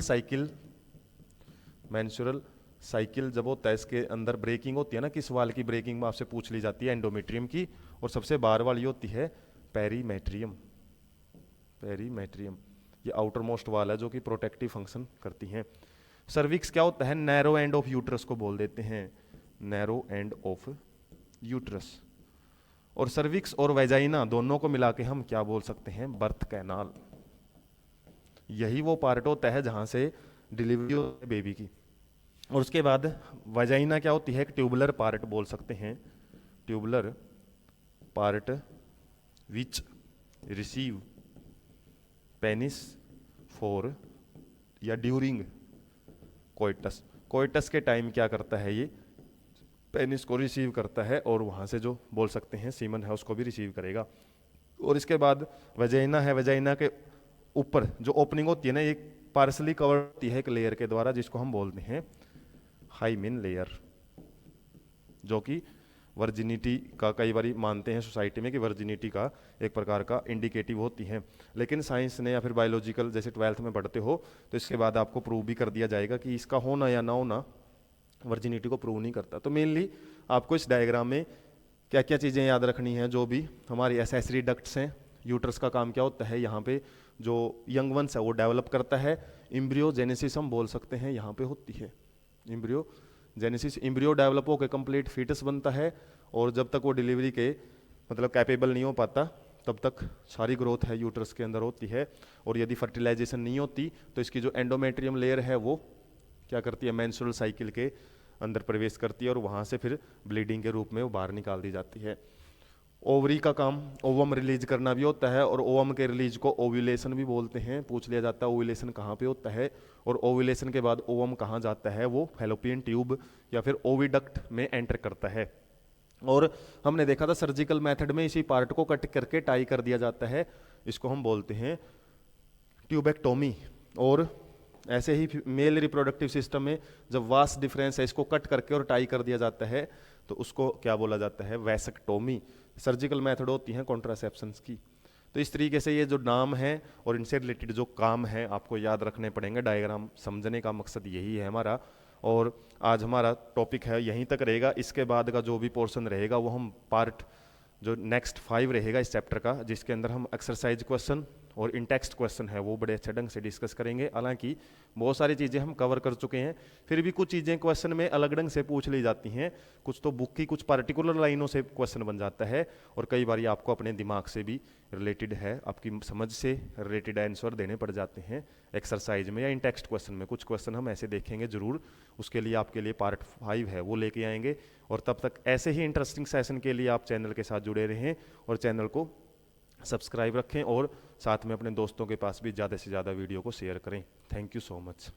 साइकिल जब होता है इसके अंदर ब्रेकिंग होती है ना, किस वाल की ब्रेकिंग में आपसे पूछ ली जाती है, एंडोमेट्रियम की। और सबसे बाहर वाली होती है पेरीमेट्रियम, पेरीमेट्रियम ये आउटर मोस्ट वाल है जो कि प्रोटेक्टिव फंक्शन करती हैं। सर्विक्स क्या होता है, नैरो एंड ऑफ यूट्रस को बोल देते हैं, नैरो एंड ऑफ यूट्रस। और सर्विक्स और वेजाइना दोनों को मिला के हम क्या बोल सकते हैं, बर्थ कैनाल। यही वो पार्ट होता है जहां से डिलीवरी होती है बेबी की। और उसके बाद वेजाइना क्या होती है, एक ट्यूबुलर पार्ट बोल सकते हैं, tubular part which receive penis for या ड्यूरिंग कोइटस। कोइटस के टाइम क्या करता है, ये पेनिस को रिसीव करता है और वहाँ से जो बोल सकते हैं सीमन है उसको भी रिसीव करेगा। और इसके बाद वेजाइना है, वेजाइना के ऊपर जो ओपनिंग होती है ना, एक पार्सली कवर होती है एक लेयर के द्वारा जिसको हम बोलते हैं हाइमेन लेयर, जो कि वर्जिनिटी का कई बार मानते हैं सोसाइटी में कि वर्जिनिटी का एक प्रकार का इंडिकेटिव होती है। लेकिन साइंस ने या फिर बायोलॉजिकल जैसे 12th में पढ़ते हो तो इसके बाद आपको प्रूव भी कर दिया जाएगा कि इसका होना या ना होना वर्जिनिटी को प्रूव नहीं करता। तो मेनली आपको इस डायग्राम में क्या क्या चीज़ें याद रखनी है, जो भी हमारी एसेसरी डक्ट्स हैं, यूट्रस का काम क्या होता है, यहाँ पे जो यंग वंस है वो डेवलप करता है, एम्ब्रियोजेनेसिस हम बोल सकते हैं यहाँ पे होती है, एम्ब्रियोजेनेसिस, एम्ब्रियो डेवलप होकर कंप्लीट फीटस बनता है, और जब तक वो डिलीवरी के मतलब कैपेबल नहीं हो पाता तब तक सारी ग्रोथ है यूट्रस के अंदर होती है। और यदि फर्टिलाइजेशन नहीं होती तो इसकी जो एंडोमेट्रियम लेयर है वो क्या करती है, मेंस्ट्रुअल साइकिल के अंदर प्रवेश करती है और वहाँ से फिर ब्लीडिंग के रूप में वो बाहर निकाल दी जाती है। ओवरी का काम ओवम रिलीज करना भी होता है, और ओवम के रिलीज को ओव्यूलेशन भी बोलते हैं। पूछ लिया जाता है ओव्यूलेशन कहाँ पे होता है, और ओव्यूलेशन के बाद ओवम कहाँ जाता है, वो फैलोपियन ट्यूब या फिर ओविडक्ट में एंटर करता है। और हमने देखा था सर्जिकल मेथड में इसी पार्ट को कट करके टाई कर दिया जाता है, इसको हम बोलते हैं ट्यूबेक्टोमी। और ऐसे ही मेल रिप्रोडक्टिव सिस्टम में जब वास्ट डिफरेंस है इसको कट करके और टाई कर दिया जाता है तो उसको क्या बोला जाता है, वैसेक्टोमी। सर्जिकल मेथड होती हैं कॉन्ट्रासेप्शंस की। तो इस तरीके से ये जो नाम है और इनसे रिलेटेड जो काम है आपको याद रखने पड़ेंगे। डायग्राम समझने का मकसद यही है हमारा। और आज हमारा टॉपिक है यहीं तक रहेगा। इसके बाद का जो भी पोर्शन रहेगा वो हम पार्ट जो नेक्स्ट 5 रहेगा इस चैप्टर का, जिसके अंदर हम एक्सरसाइज क्वेश्चन और इन टेक्स्ट क्वेश्चन है वो बड़े अच्छे ढंग से डिस्कस करेंगे। हालांकि बहुत सारी चीज़ें हम कवर कर चुके हैं, फिर भी कुछ चीज़ें क्वेश्चन में अलग ढंग से पूछ ली जाती हैं। कुछ तो बुक की कुछ पर्टिकुलर लाइनों से क्वेश्चन बन जाता है, और कई बार आपको अपने दिमाग से भी रिलेटेड है, आपकी समझ से रिलेटेड आंसर देने पड़ जाते हैं एक्सरसाइज में या इन टेक्स्ट क्वेश्चन में। कुछ क्वेश्चन हम ऐसे देखेंगे जरूर, उसके लिए आपके लिए पार्ट 5 है वो लेके आएंगे। और तब तक ऐसे ही इंटरेस्टिंग सेशन के लिए आप चैनल के साथ जुड़े रहें और चैनल को सब्सक्राइब रखें, और साथ में अपने दोस्तों के पास भी ज़्यादा से ज़्यादा वीडियो को शेयर करें। Thank you so much.